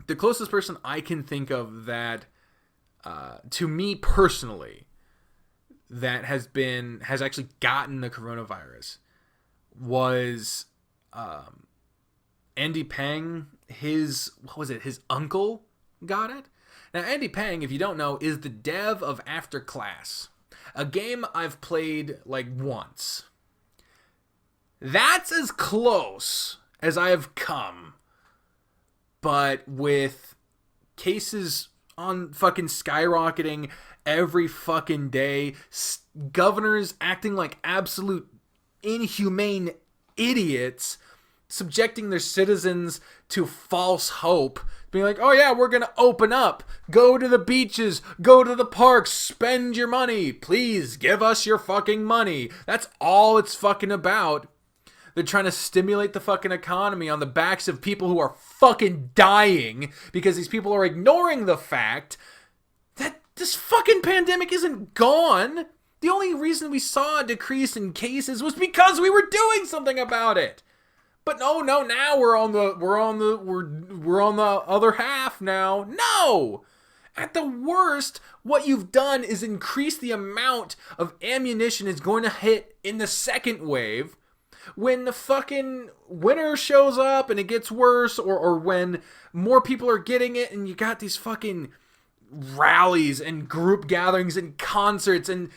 the closest person I can think of that, to me personally, that has actually gotten the coronavirus was Andy Pang. His uncle got it. Now, Andy Pang, if you don't know, is the dev of After Class, a game I've played like once. That's as close as I have come, but with cases on fucking skyrocketing every fucking day, governors acting like absolute inhumane idiots, subjecting their citizens to false hope, being like, oh yeah, we're gonna open up, go to the beaches, go to the parks, spend your money, please give us your fucking money. That's all it's fucking about. They're trying to stimulate the fucking economy on the backs of people who are fucking dying, because these people are ignoring the fact that this fucking pandemic isn't gone. The only reason we saw a decrease in cases was because we were doing something about it. But no, now we're on the other half now. No! At the worst, what you've done is increase the amount of ammunition is going to hit in the second wave. When the fucking winter shows up and it gets worse, or when more people are getting it and you got these fucking rallies and group gatherings and concerts and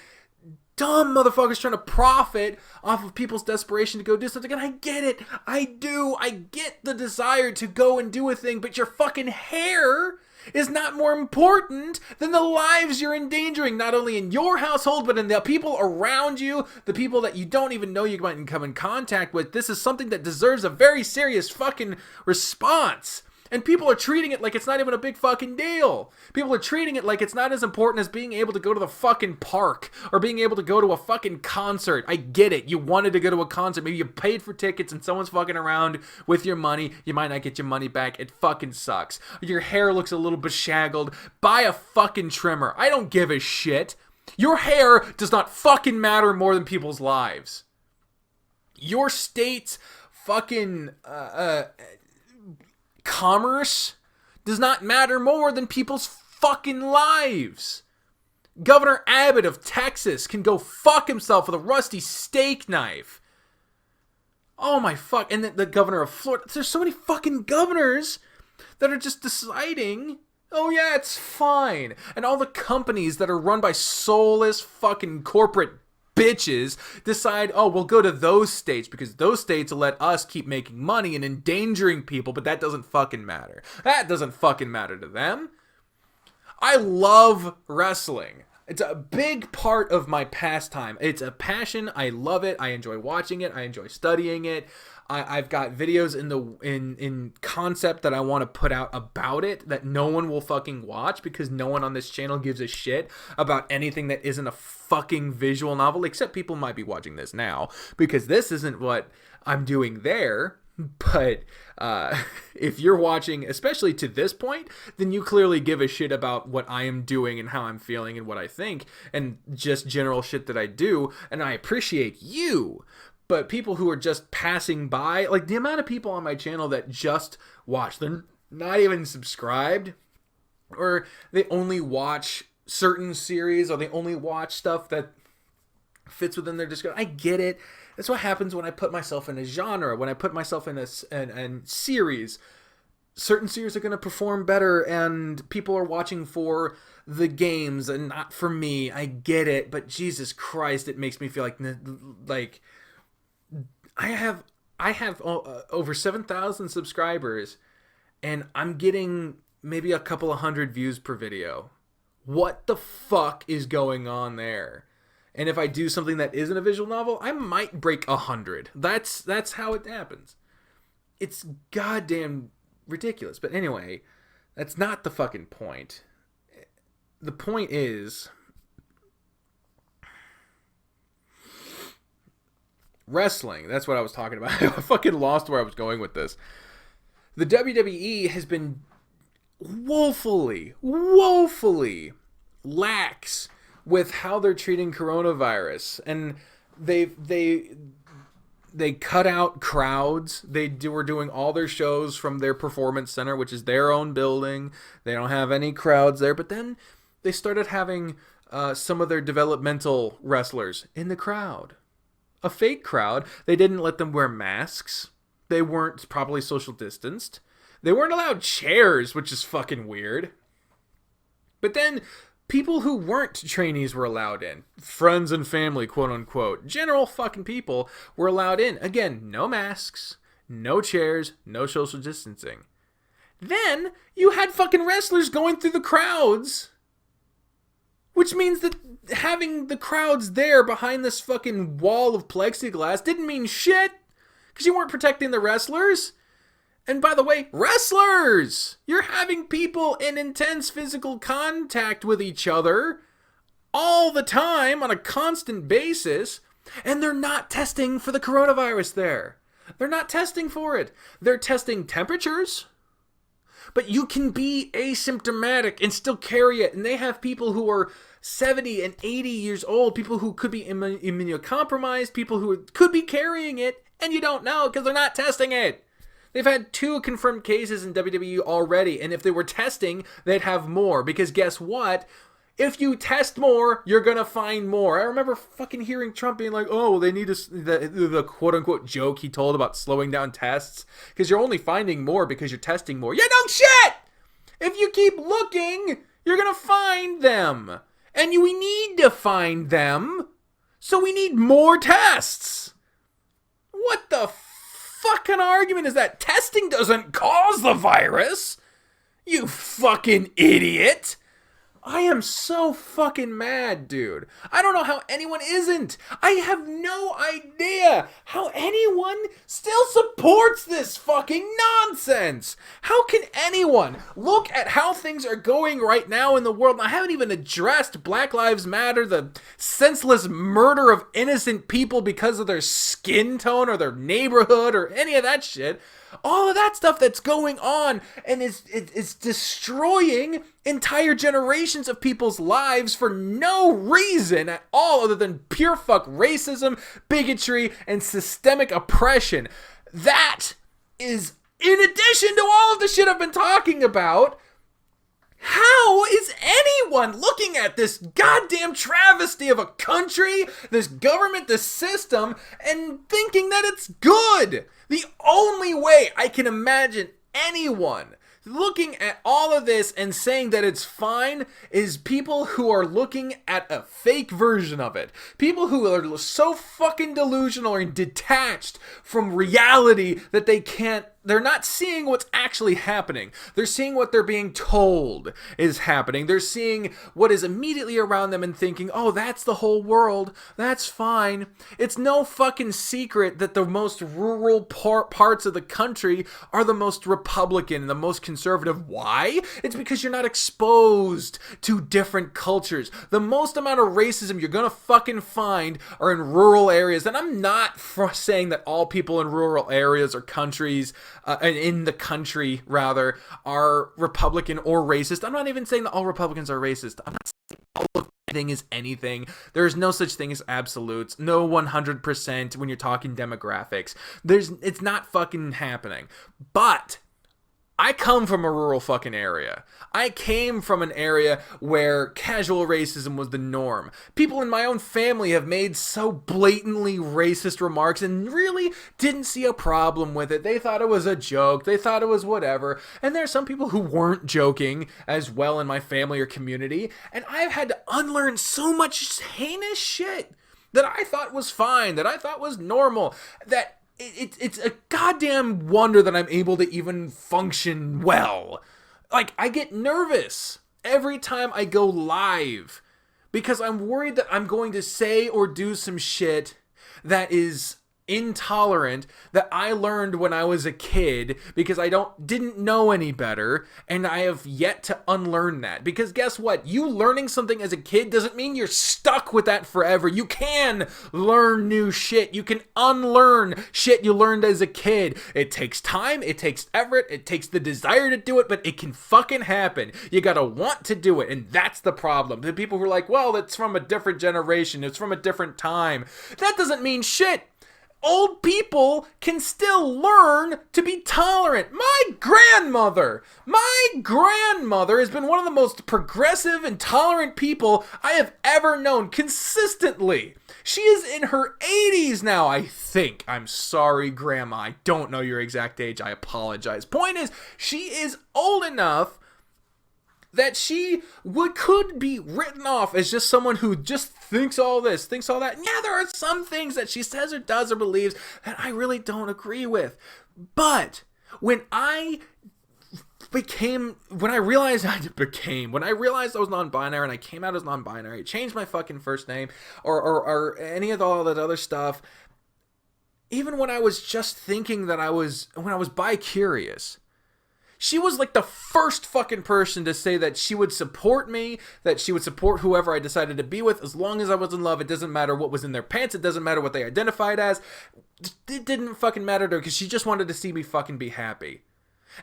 dumb motherfuckers trying to profit off of people's desperation to go do something. And I get it. I do. I get the desire to go and do a thing, but your fucking hair is not more important than the lives you're endangering, not only in your household, but in the people around you, the people that you don't even know you might come in contact with. This is something that deserves a very serious fucking response. And people are treating it like it's not even a big fucking deal. People are treating it like it's not as important as being able to go to the fucking park or being able to go to a fucking concert. I get it. You wanted to go to a concert. Maybe you paid for tickets and someone's fucking around with your money. You might not get your money back. It fucking sucks. Your hair looks a little beshaggled. Buy a fucking trimmer. I don't give a shit. Your hair does not fucking matter more than people's lives. Your state's fucking commerce does not matter more than people's fucking lives. Governor Abbott of Texas can go fuck himself with a rusty steak knife. Oh my fuck. And the governor of Florida. There's so many fucking governors that are just deciding, oh yeah, it's fine. And all the companies that are run by soulless fucking corporate bitches decide, oh, we'll go to those states because those states will let us keep making money and endangering people, but that doesn't fucking matter. That doesn't fucking matter to them. I love wrestling. It's a big part of my pastime. It's a passion. I love it. I enjoy watching it. I enjoy studying it. I've got videos in concept that I want to put out about it that no one will fucking watch because no one on this channel gives a shit about anything that isn't a fucking visual novel, except people might be watching this now because this isn't what I'm doing there. But if you're watching, especially to this point, then you clearly give a shit about what I am doing and how I'm feeling and what I think and just general shit that I do, and I appreciate you. But people who are just passing by, like the amount of people on my channel that just watch, they're not even subscribed, or they only watch certain series, or they only watch stuff that fits within their description. I get it. That's what happens when I put myself in a genre, when I put myself in a series. Certain series are going to perform better, and people are watching for the games and not for me. I get it, but Jesus Christ, it makes me feel like I have over 7,000 subscribers, and I'm getting maybe a couple of hundred views per video. What the fuck is going on there? And if I do something that isn't a visual novel, I might break 100. That's how it happens. It's goddamn ridiculous. But anyway, that's not the fucking point. The point is, wrestling. That's what I was talking about. I fucking lost where I was going with this. The WWE has been woefully lax with how they're treating coronavirus, and they cut out crowds. They were doing all their shows from their performance center, which is their own building. They don't have any crowds there, but then they started having some of their developmental wrestlers in the crowd. A fake crowd. They didn't let them wear masks. They weren't properly social distanced. They weren't allowed chairs, which is fucking weird. But then people who weren't trainees were allowed in. Friends and family, quote unquote. General fucking people were allowed in. Again, no masks, no chairs, no social distancing. Then you had fucking wrestlers going through the crowds, which means that having the crowds there behind this fucking wall of plexiglass didn't mean shit because you weren't protecting the wrestlers. And by the way, wrestlers! You're having people in intense physical contact with each other all the time on a constant basis, and they're not testing for the coronavirus there. They're not testing for it. They're testing temperatures, but you can be asymptomatic and still carry it. And they have people who are 70 and 80 years old, people who could be immunocompromised, people who could be carrying it, and you don't know because they're not testing it. They've had 2 confirmed cases in WWE already, and if they were testing, they'd have more. Because guess what? If you test more, you're gonna find more. I remember fucking hearing Trump being like, oh, they need the quote-unquote joke he told about slowing down tests. Because you're only finding more because you're testing more. Yeah, no shit! If you keep looking, you're gonna find them. And we need to find them, so we need more tests. What the fucking argument is that? Testing doesn't cause the virus, you fucking idiot. I am so fucking mad, dude. I don't know how anyone isn't. I have no idea how anyone still supports this fucking nonsense. How can anyone look at how things are going right now in the world? I haven't even addressed Black Lives Matter, the senseless murder of innocent people because of their skin tone or their neighborhood or any of that shit. All of that stuff that's going on and is destroying entire generations of people's lives for no reason at all other than pure fuck racism, bigotry, and systemic oppression. That is in addition to all of the shit I've been talking about. How is anyone looking at this goddamn travesty of a country, this government, this system, and thinking that it's good? The only way I can imagine anyone looking at all of this and saying that it's fine is people who are looking at a fake version of it. People who are so fucking delusional and detached from reality that they're not seeing what's actually happening. They're seeing what they're being told is happening. They're seeing what is immediately around them and thinking, oh, that's the whole world. That's fine. It's no fucking secret that the most rural parts of the country are the most Republican, the most conservative. Why? It's because you're not exposed to different cultures. The most amount of racism you're gonna fucking find are in rural areas. And I'm not saying that all people in rural areas or countries and in the country, rather, are Republican or racist. I'm not even saying that all Republicans are racist. I'm not saying all of anything is anything. There is no such thing as absolutes. No 100% when you're talking demographics. It's not fucking happening. But I come from a rural fucking area. I came from an area where casual racism was the norm. People in my own family have made so blatantly racist remarks and really didn't see a problem with it. They thought it was a joke. They thought it was whatever. And there are some people who weren't joking as well in my family or community. And I've had to unlearn so much heinous shit that I thought was fine, that I thought was normal, that it's a goddamn wonder that I'm able to even function well. Like, I get nervous every time I go live because I'm worried that I'm going to say or do some shit that is intolerant that I learned when I was a kid because I didn't know any better, and I have yet to unlearn that. Because guess what? You learning something as a kid doesn't mean you're stuck with that forever. You can learn new shit. You can unlearn shit you learned as a kid. It takes time, it takes effort, it takes the desire to do it, but it can fucking happen. You gotta want to do it, and that's the problem. The people who are like, well, it's from a different generation, it's from a different time. That doesn't mean shit. Old people can still learn to be tolerant. My grandmother has been one of the most progressive and tolerant people I have ever known consistently. She is in her 80s now, I think. I'm sorry, Grandma. I don't know your exact age. I apologize. Point is, she is old enough that she could be written off as just someone who just thinks all this, thinks all that. And yeah, there are some things that she says or does or believes that I really don't agree with. But when I realized I was non-binary and I came out as non-binary, changed my fucking first name or any of all that other stuff, even when I was just thinking that when I was bi-curious, she was like the first fucking person to say that she would support me, that she would support whoever I decided to be with as long as I was in love. It doesn't matter what was in their pants. It doesn't matter what they identified as. It didn't fucking matter to her because she just wanted to see me fucking be happy.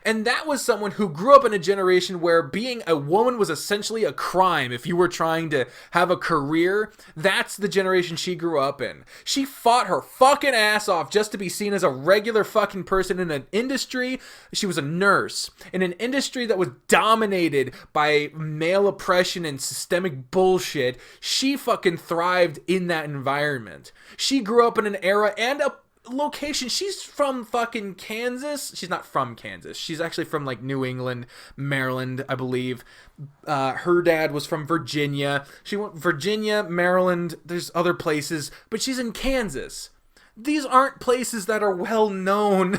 And that was someone who grew up in a generation where being a woman was essentially a crime. If you were trying to have a career, that's the generation she grew up in. She fought her fucking ass off just to be seen as a regular fucking person in an industry. She was a nurse in an industry that was dominated by male oppression and systemic bullshit. She fucking thrived in that environment. She grew up in an era and a location. She's from fucking Kansas. She's not from Kansas. She's actually from like New England, Maryland, I believe. Her dad was from Virginia. She went Virginia, Maryland. There's other places, but she's in Kansas. These aren't places that are well known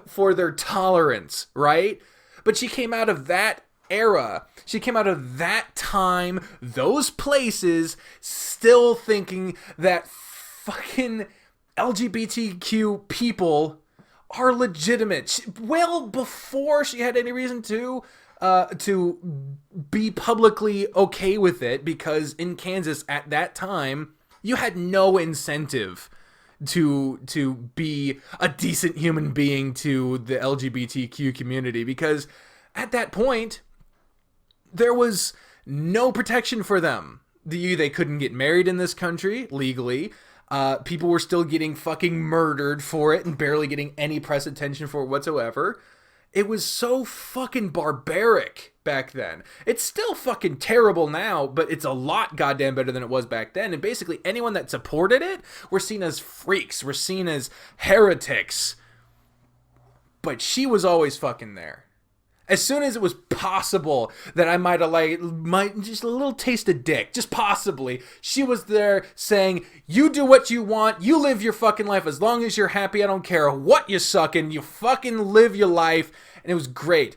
for their tolerance, right? But she came out of that era. She came out of that time, those places, still thinking that fucking LGBTQ people are legitimate. Well before she had any reason to be publicly okay with it, because in Kansas at that time, you had no incentive to be a decent human being to the LGBTQ community, because at that point there was no protection for them. They couldn't get married in this country legally. People were still getting fucking murdered for it and barely getting any press attention for it whatsoever. It was so fucking barbaric back then. It's still fucking terrible now, but it's a lot goddamn better than it was back then. And basically anyone that supported it were seen as freaks. Were seen as heretics. But she was always fucking there. As soon as it was possible that I might just a little taste of dick, just possibly, she was there saying, you do what you want, you live your fucking life as long as you're happy, I don't care what you sucking, you fucking live your life, and it was great.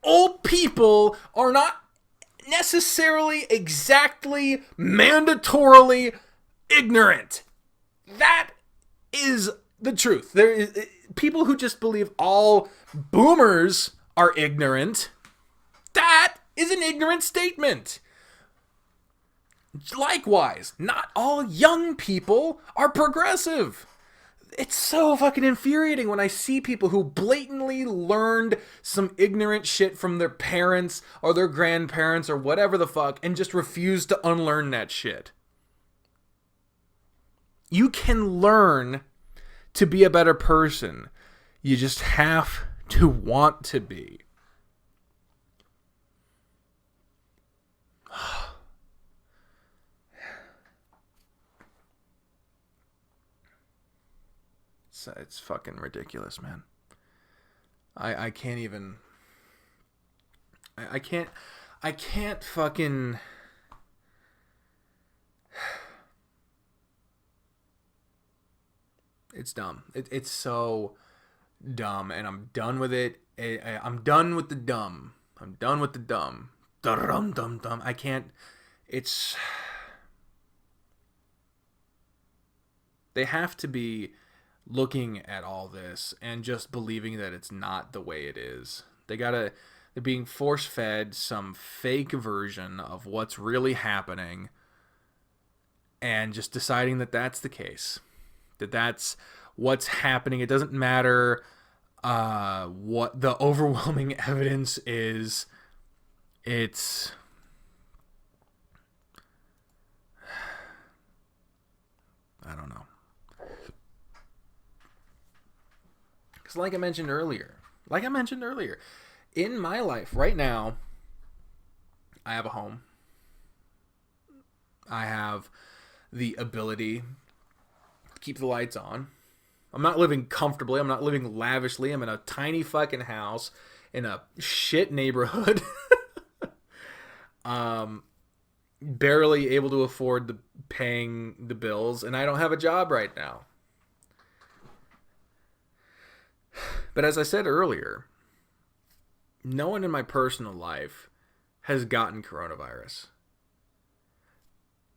Old people are not necessarily exactly mandatorily ignorant. That is the truth. There is people who just believe all boomers are ignorant. That is an ignorant statement. Likewise, not all young people are progressive. It's so fucking infuriating when I see people who blatantly learned some ignorant shit from their parents or their grandparents or whatever the fuck and just refuse to unlearn that shit. You can learn to be a better person. You just have to want to be. It's fucking ridiculous, man. I can't even. I can't fucking. It's dumb. It's so dumb, and I'm done with it. I'm done with the dumb. I'm done with the dumb. Dum. I can't. It's. They have to be looking at all this and just believing that it's not the way it is. They're being force-fed some fake version of what's really happening and just deciding that that's the case. That's what's happening. It doesn't matter what the overwhelming evidence is. It's... I don't know. Because like I mentioned earlier, in my life right now, I have a home. I have the ability to keep the lights on. I'm not living comfortably. I'm not living lavishly. I'm in a tiny fucking house in a shit neighborhood. Barely able to afford paying the bills, and I don't have a job right now. But as I said earlier, no one in my personal life has gotten coronavirus.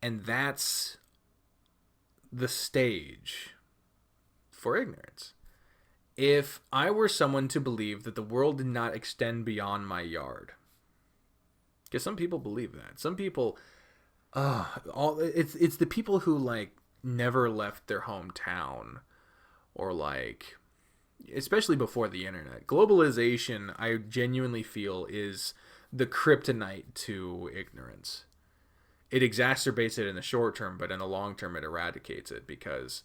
And that's the stage for ignorance. If I were someone to believe that the world did not extend beyond my yard, because some people believe that. Some people, it's the people who like never left their hometown, or like, especially before the internet. Globalization, I genuinely feel, is the kryptonite to ignorance. It exacerbates it in the short term, but in the long term it eradicates it, because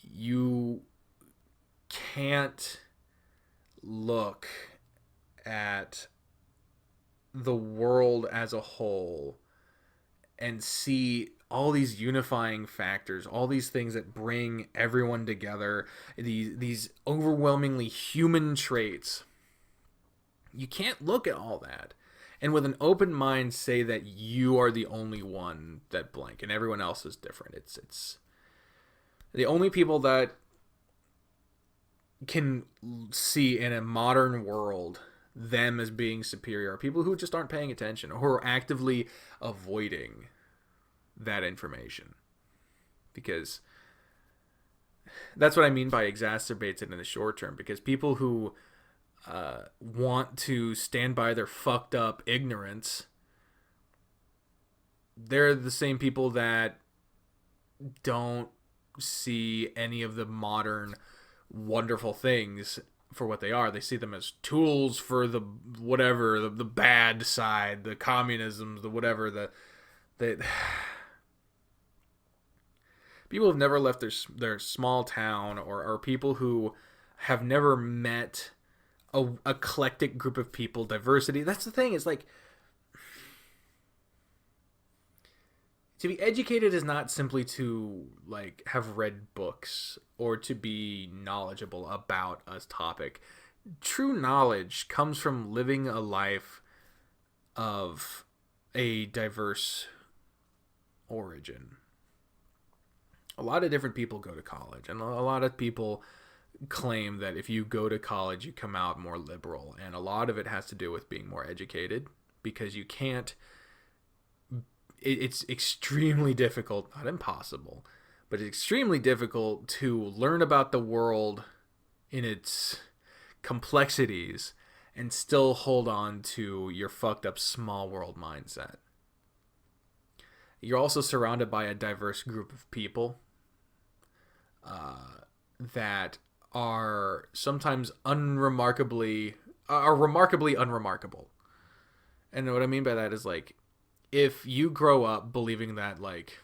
you can't look at the world as a whole and see all these unifying factors, all these things that bring everyone together, these overwhelmingly human traits. You can't look at all that and with an open mind say that you are the only one that blank and everyone else is different. It's the only people that can see in a modern world them as being superior are people who just aren't paying attention or who are actively avoiding that information. Because that's what I mean by exacerbates it in the short term. Because people who want to stand by their fucked up ignorance, they're the same people that don't see any of the modern wonderful things for what they are. They see them as tools for the whatever, the bad side, the communism, the whatever, the people who have never left their small town, or people who have never met a eclectic group of people, diversity. That's the thing, is like, to be educated is not simply to like have read books or to be knowledgeable about a topic. True knowledge comes from living a life of a diverse origin. A lot of different people go to college, and a lot of people claim that if you go to college, you come out more liberal. And a lot of it has to do with being more educated, because you can't... It's extremely difficult, not impossible, but it's extremely difficult to learn about the world in its complexities and still hold on to your fucked up small world mindset. You're also surrounded by a diverse group of people that are sometimes remarkably unremarkable. And what I mean by that is, like, if you grow up believing that, like,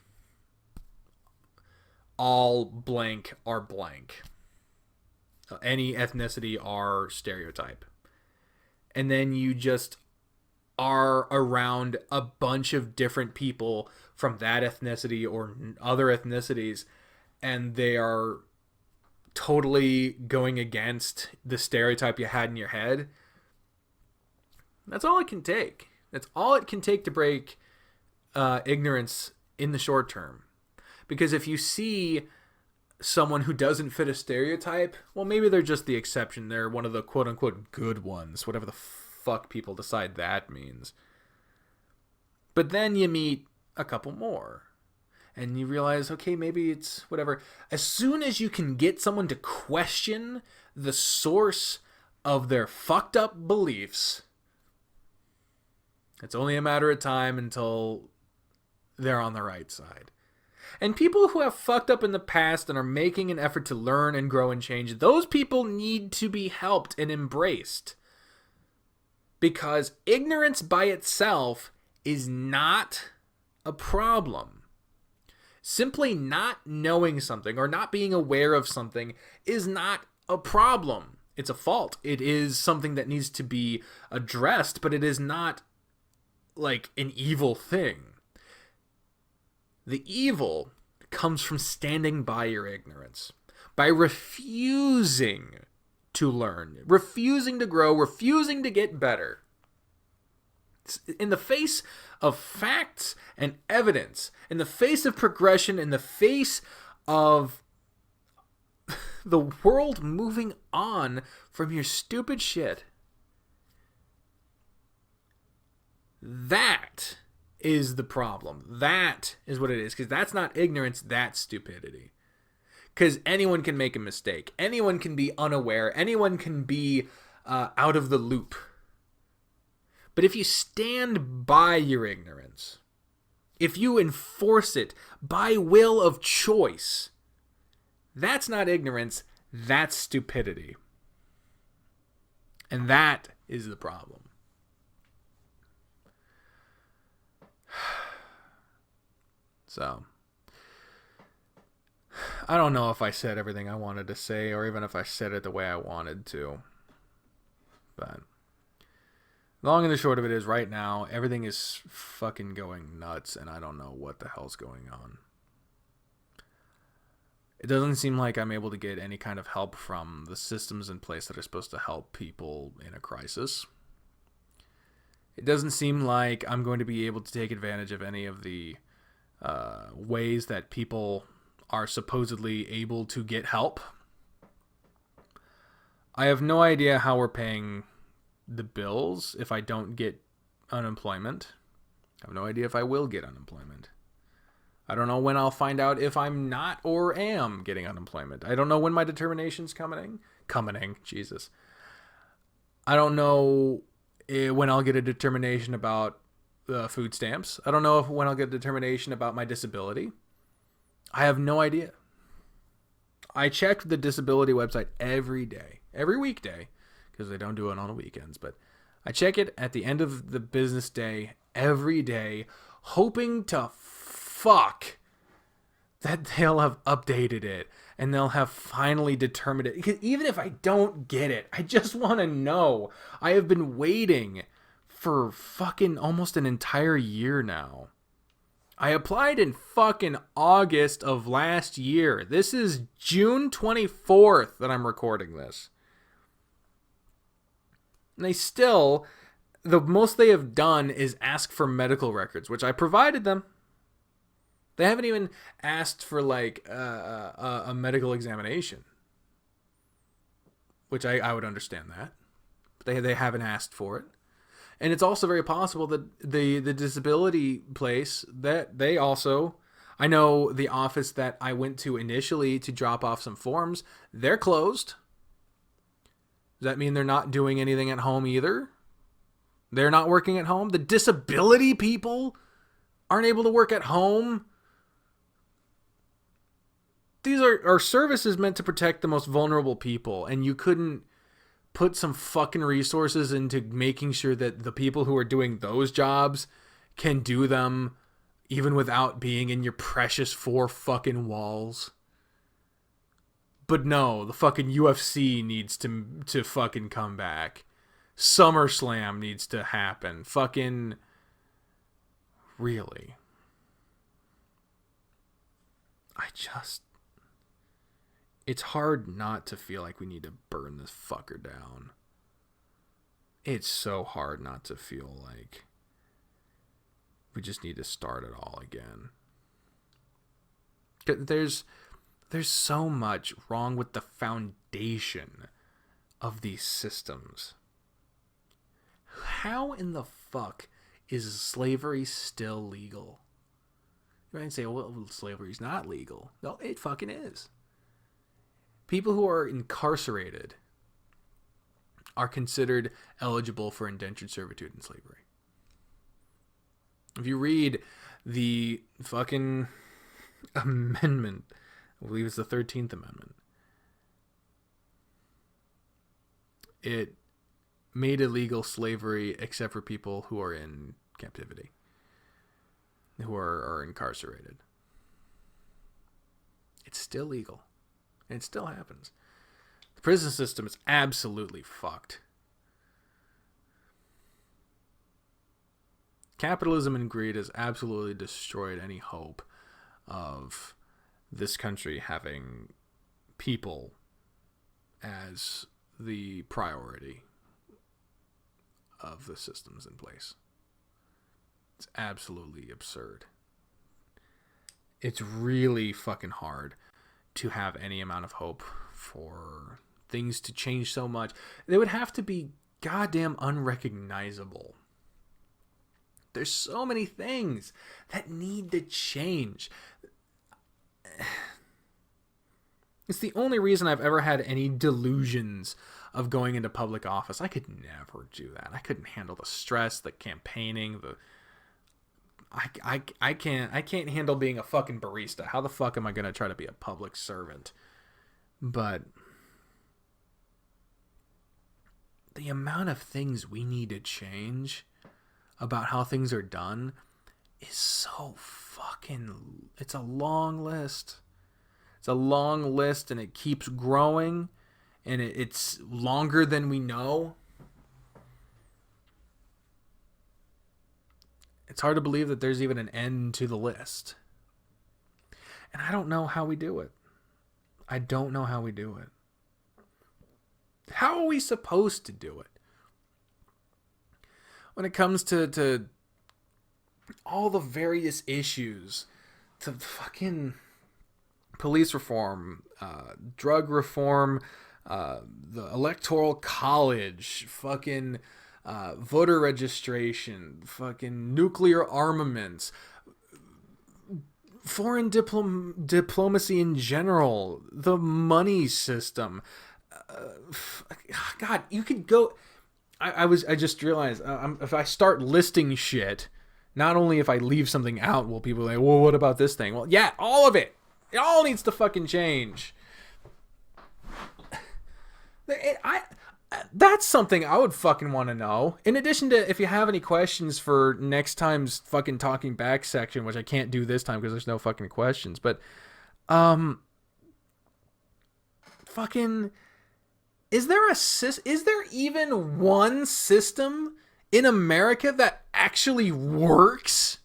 all blank are blank, any ethnicity are stereotype, and then you just are around a bunch of different people from that ethnicity or other ethnicities, and they are totally going against the stereotype you had in your head, that's all it can take. That's all it can take to break ignorance in the short term. Because if you see someone who doesn't fit a stereotype, well, maybe they're just the exception. They're one of the quote-unquote good ones, whatever the fuck people decide that means. But then you meet a couple more, and you realize, okay, maybe it's whatever. As soon as you can get someone to question the source of their fucked up beliefs, it's only a matter of time until they're on the right side. And people who have fucked up in the past and are making an effort to learn and grow and change, those people need to be helped and embraced. Because ignorance by itself is not a problem. Simply not knowing something or not being aware of something is not a problem. It's a fault. It is something that needs to be addressed, but it is not like an evil thing. The evil comes from standing by your ignorance, by refusing to learn, refusing to grow, refusing to get better. In the face of facts and evidence, in the face of progression, in the face of the world moving on from your stupid shit, that is the problem. That is what it is. Because that's not ignorance, that's stupidity. Because anyone can make a mistake. Anyone can be unaware. Anyone can be out of the loop. But if you stand by your ignorance, if you enforce it by will of choice, that's not ignorance, that's stupidity. And that is the problem. So, I don't know if I said everything I wanted to say, or even if I said it the way I wanted to. But long and the short of it is, right now, everything is fucking going nuts, and I don't know what the hell's going on. It doesn't seem like I'm able to get any kind of help from the systems in place that are supposed to help people in a crisis. It doesn't seem like I'm going to be able to take advantage of any of the ways that people are supposedly able to get help. I have no idea how we're paying the bills if I don't get unemployment. I have no idea if I will get unemployment. I don't know when I'll find out if I'm not or am getting unemployment. I don't know when my determination's coming. Jesus. I don't know when I'll get a determination about food stamps. I don't know when I'll get a determination about my disability. I have no idea. I check the disability website every day, every weekday, because they don't do it on the weekends, but I check it at the end of the business day every day, hoping to fuck that they'll have updated it and they'll have finally determined it. Because even if I don't get it, I just want to know. I have been waiting for fucking almost an entire year now. I applied in fucking August of last year. This is June 24th that I'm recording this. And they still, the most they have done is ask for medical records, which I provided them. They haven't even asked for like a medical examination, which I would understand that. But they haven't asked for it. And it's also very possible that the disability place, that they also, I know the office that I went to initially to drop off some forms, they're closed. Does that mean they're not doing anything at home either? They're not working at home? The disability people aren't able to work at home? These are services meant to protect the most vulnerable people, and you couldn't put some fucking resources into making sure that the people who are doing those jobs can do them even without being in your precious four fucking walls. But no, the fucking UFC needs to fucking come back. SummerSlam needs to happen. Fucking really. It's hard not to feel like we need to burn this fucker down. It's so hard not to feel like we just need to start it all again. There's so much wrong with the foundation of these systems. How in the fuck is slavery still legal? You might say, well, slavery's not legal. No, it fucking is. People who are incarcerated are considered eligible for indentured servitude in slavery. If you read the fucking amendment, I believe it's the 13th Amendment, it made illegal slavery except for people who are in captivity, who are incarcerated. It's still legal. And it still happens. The prison system is absolutely fucked. Capitalism and greed has absolutely destroyed any hope of this country having people as the priority of the systems in place. It's absolutely absurd. It's really fucking hard to have any amount of hope for things to change so much. They would have to be goddamn unrecognizable. There's so many things that need to change. It's the only reason I've ever had any delusions of going into public office. I could never do that. I couldn't handle the stress, the campaigning, I can't handle being a fucking barista. How the fuck am I going to try to be a public servant? But the amount of things we need to change about how things are done is so fucking... It's a long list. It's a long list, and it keeps growing, and it's longer than we know. It's hard to believe that there's even an end to the list. And I don't know how we do it. I don't know how we do it. How are we supposed to do it? When it comes to all the various issues, to fucking police reform, drug reform, the Electoral College, fucking voter registration, fucking nuclear armaments, foreign diplomacy in general, the money system. God, you could go. I just realized if I start listing shit, not only if I leave something out, will people like, well, what about this thing? Well, yeah, all of it. It all needs to fucking change. That's something I would fucking want to know. In addition to, if you have any questions for next time's fucking talking back section, which I can't do this time because there's no fucking questions, but, fucking, is there even one system in America that actually works?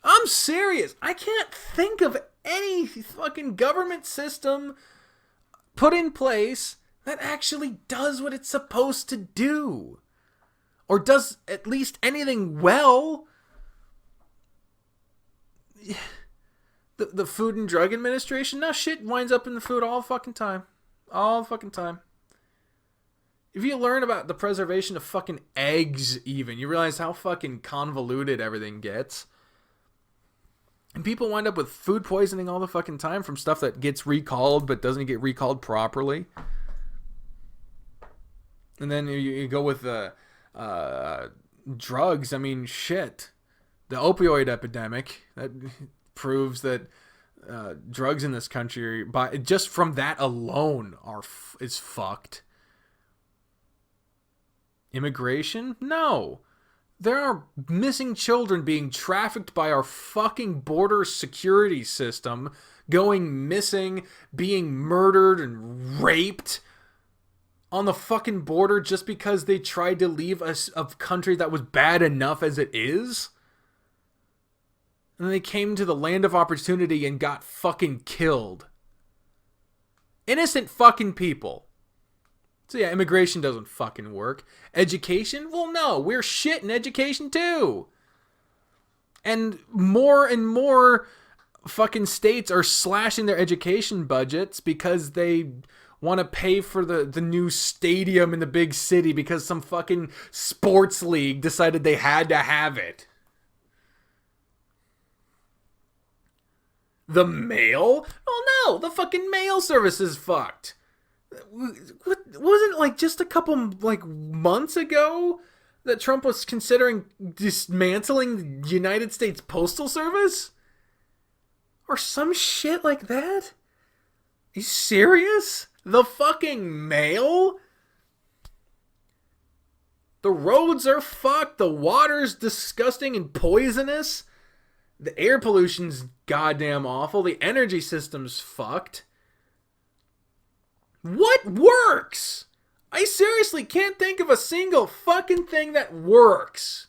I'm serious. I can't think of any fucking government system put in place that actually does what it's supposed to do. Or does at least anything well. The Food and Drug Administration, no shit winds up in the food all fucking time. All fucking time. If you learn about the preservation of fucking eggs even, you realize how fucking convoluted everything gets. And people wind up with food poisoning all the fucking time from stuff that gets recalled but doesn't get recalled properly. And then you go with the drugs. I mean, shit. The opioid epidemic, that proves that drugs in this country, just from that alone, is fucked. Immigration? No. There are missing children being trafficked by our fucking border security system, going missing, being murdered and raped on the fucking border just because they tried to leave a country that was bad enough as it is. And they came to the land of opportunity and got fucking killed. Innocent fucking people. So yeah, immigration doesn't fucking work. Education? Well, no, we're shit in education too. And more fucking states are slashing their education budgets because they want to pay for the new stadium in the big city because some fucking sports league decided they had to have it. The mail? Oh no, the fucking mail service is fucked. What wasn't it like just a couple months ago that Trump was considering dismantling the United States Postal Service? Or some shit like that? Are you serious? The fucking mail? The roads are fucked. The water's disgusting and poisonous. The air pollution's goddamn awful. The energy system's fucked. What works? I seriously can't think of a single fucking thing that works.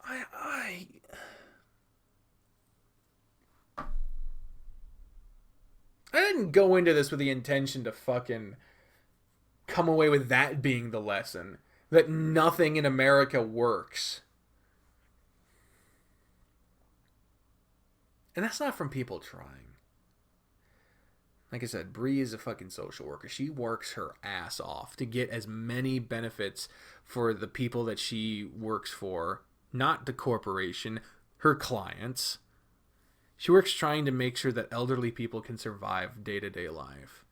I didn't go into this with the intention to fucking come away with that being the lesson. That nothing in America works. And that's not from people trying. Like I said, Bri is a fucking social worker. She works her ass off to get as many benefits for the people that she works for, not the corporation, her clients. She works trying to make sure that elderly people can survive day-to-day life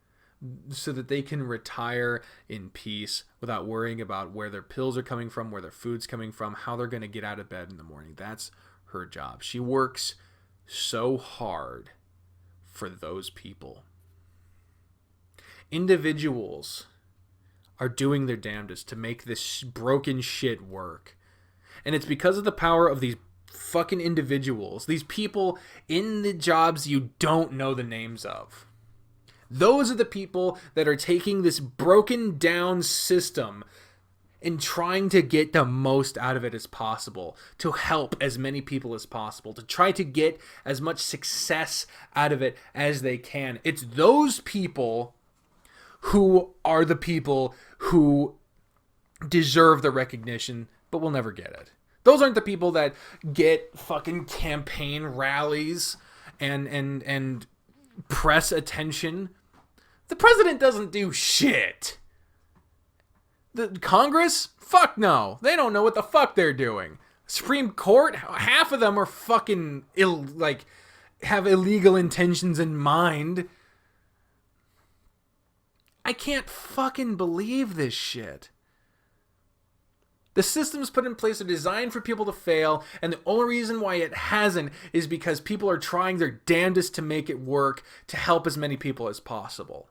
so that they can retire in peace without worrying about where their pills are coming from, where their food's coming from, how they're going to get out of bed in the morning. That's her job. She works so hard for those people. Individuals are doing their damnedest to make this broken shit work. And it's because of the power of these fucking individuals, these people in the jobs you don't know the names of. Those are the people that are taking this broken down system and trying to get the most out of it as possible, to help as many people as possible, to try to get as much success out of it as they can. It's those people who are the people who deserve the recognition, but will never get it. Those aren't the people that get fucking campaign rallies and press attention. The president doesn't do shit. The Congress? Fuck no. They don't know what the fuck they're doing. Supreme Court? Half of them are fucking have illegal intentions in mind. I can't fucking believe this shit. The systems put in place are designed for people to fail, and the only reason why it hasn't is because people are trying their damnedest to make it work to help as many people as possible.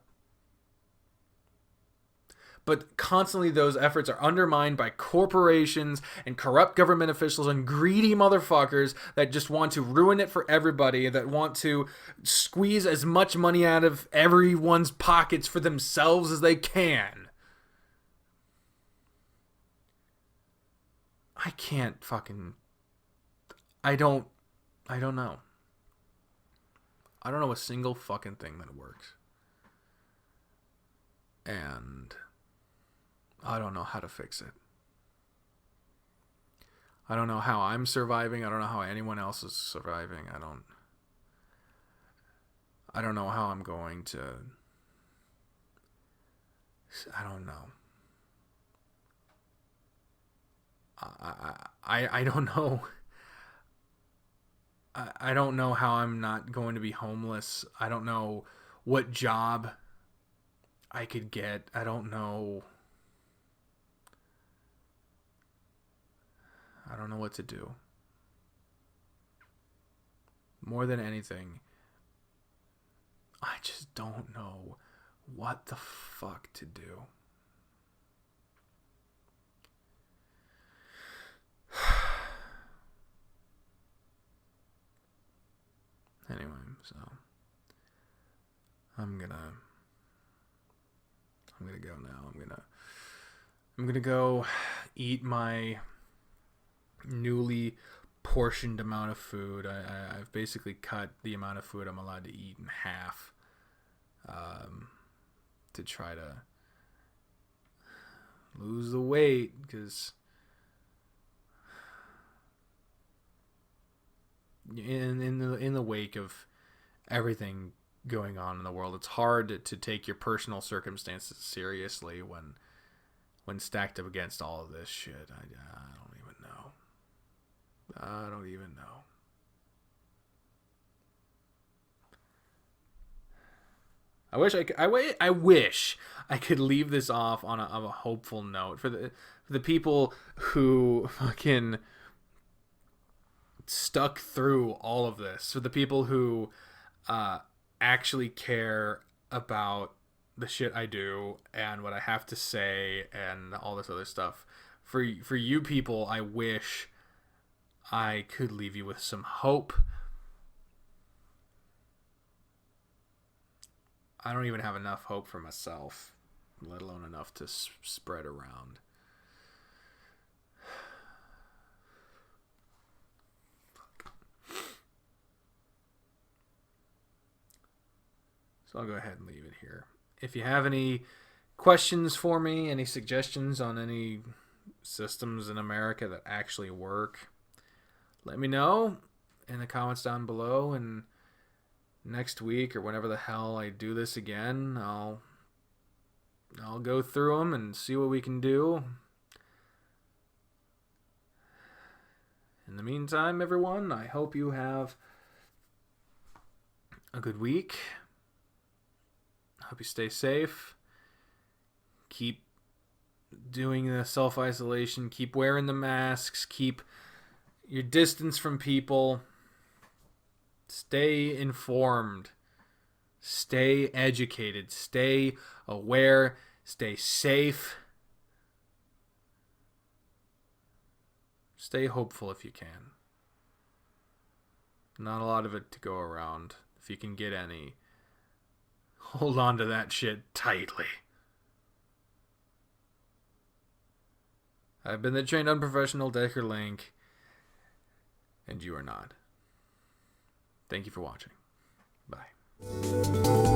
But constantly those efforts are undermined by corporations and corrupt government officials and greedy motherfuckers that just want to ruin it for everybody, that want to squeeze as much money out of everyone's pockets for themselves as they can. I can't fucking... I don't know. I don't know a single fucking thing that works. And I don't know how to fix it. I don't know how I'm surviving. I don't know how anyone else is surviving. I don't know how I'm going to... I don't know. I don't know. I don't know how I'm not going to be homeless. I don't know what job I could get. I don't know. I don't know what to do. More than anything, I just don't know what the fuck to do. Anyway, so I'm gonna go now. I'm gonna go eat my newly portioned amount of food. I've basically cut the amount of food I'm allowed to eat in half, to try to lose the weight, because in the wake of everything going on in the world, it's hard to take your personal circumstances seriously when stacked up against all of this shit. I don't even know. I don't even know. I wish I could leave this off on a hopeful note for the people who fucking stuck through all of this, for the people who actually care about the shit I do and what I have to say and all this other stuff. For you people, I wish I could leave you with some hope. I don't even have enough hope for myself, let alone enough to spread around. So I'll go ahead and leave it here. If you have any questions for me, any suggestions on any systems in America that actually work, let me know in the comments down below. And next week or whenever the hell I do this again, I'll go through them and see what we can do. In the meantime, everyone, I hope you have a good week. I hope you stay safe. Keep doing the self-isolation. Keep wearing the masks. Keep your distance from people. Stay informed. Stay educated. Stay aware. Stay safe. Stay hopeful if you can. Not a lot of it to go around. If you can get any, hold on to that shit tightly. I've been the trained unprofessional Decker Link, and you are not. Thank you for watching. Bye.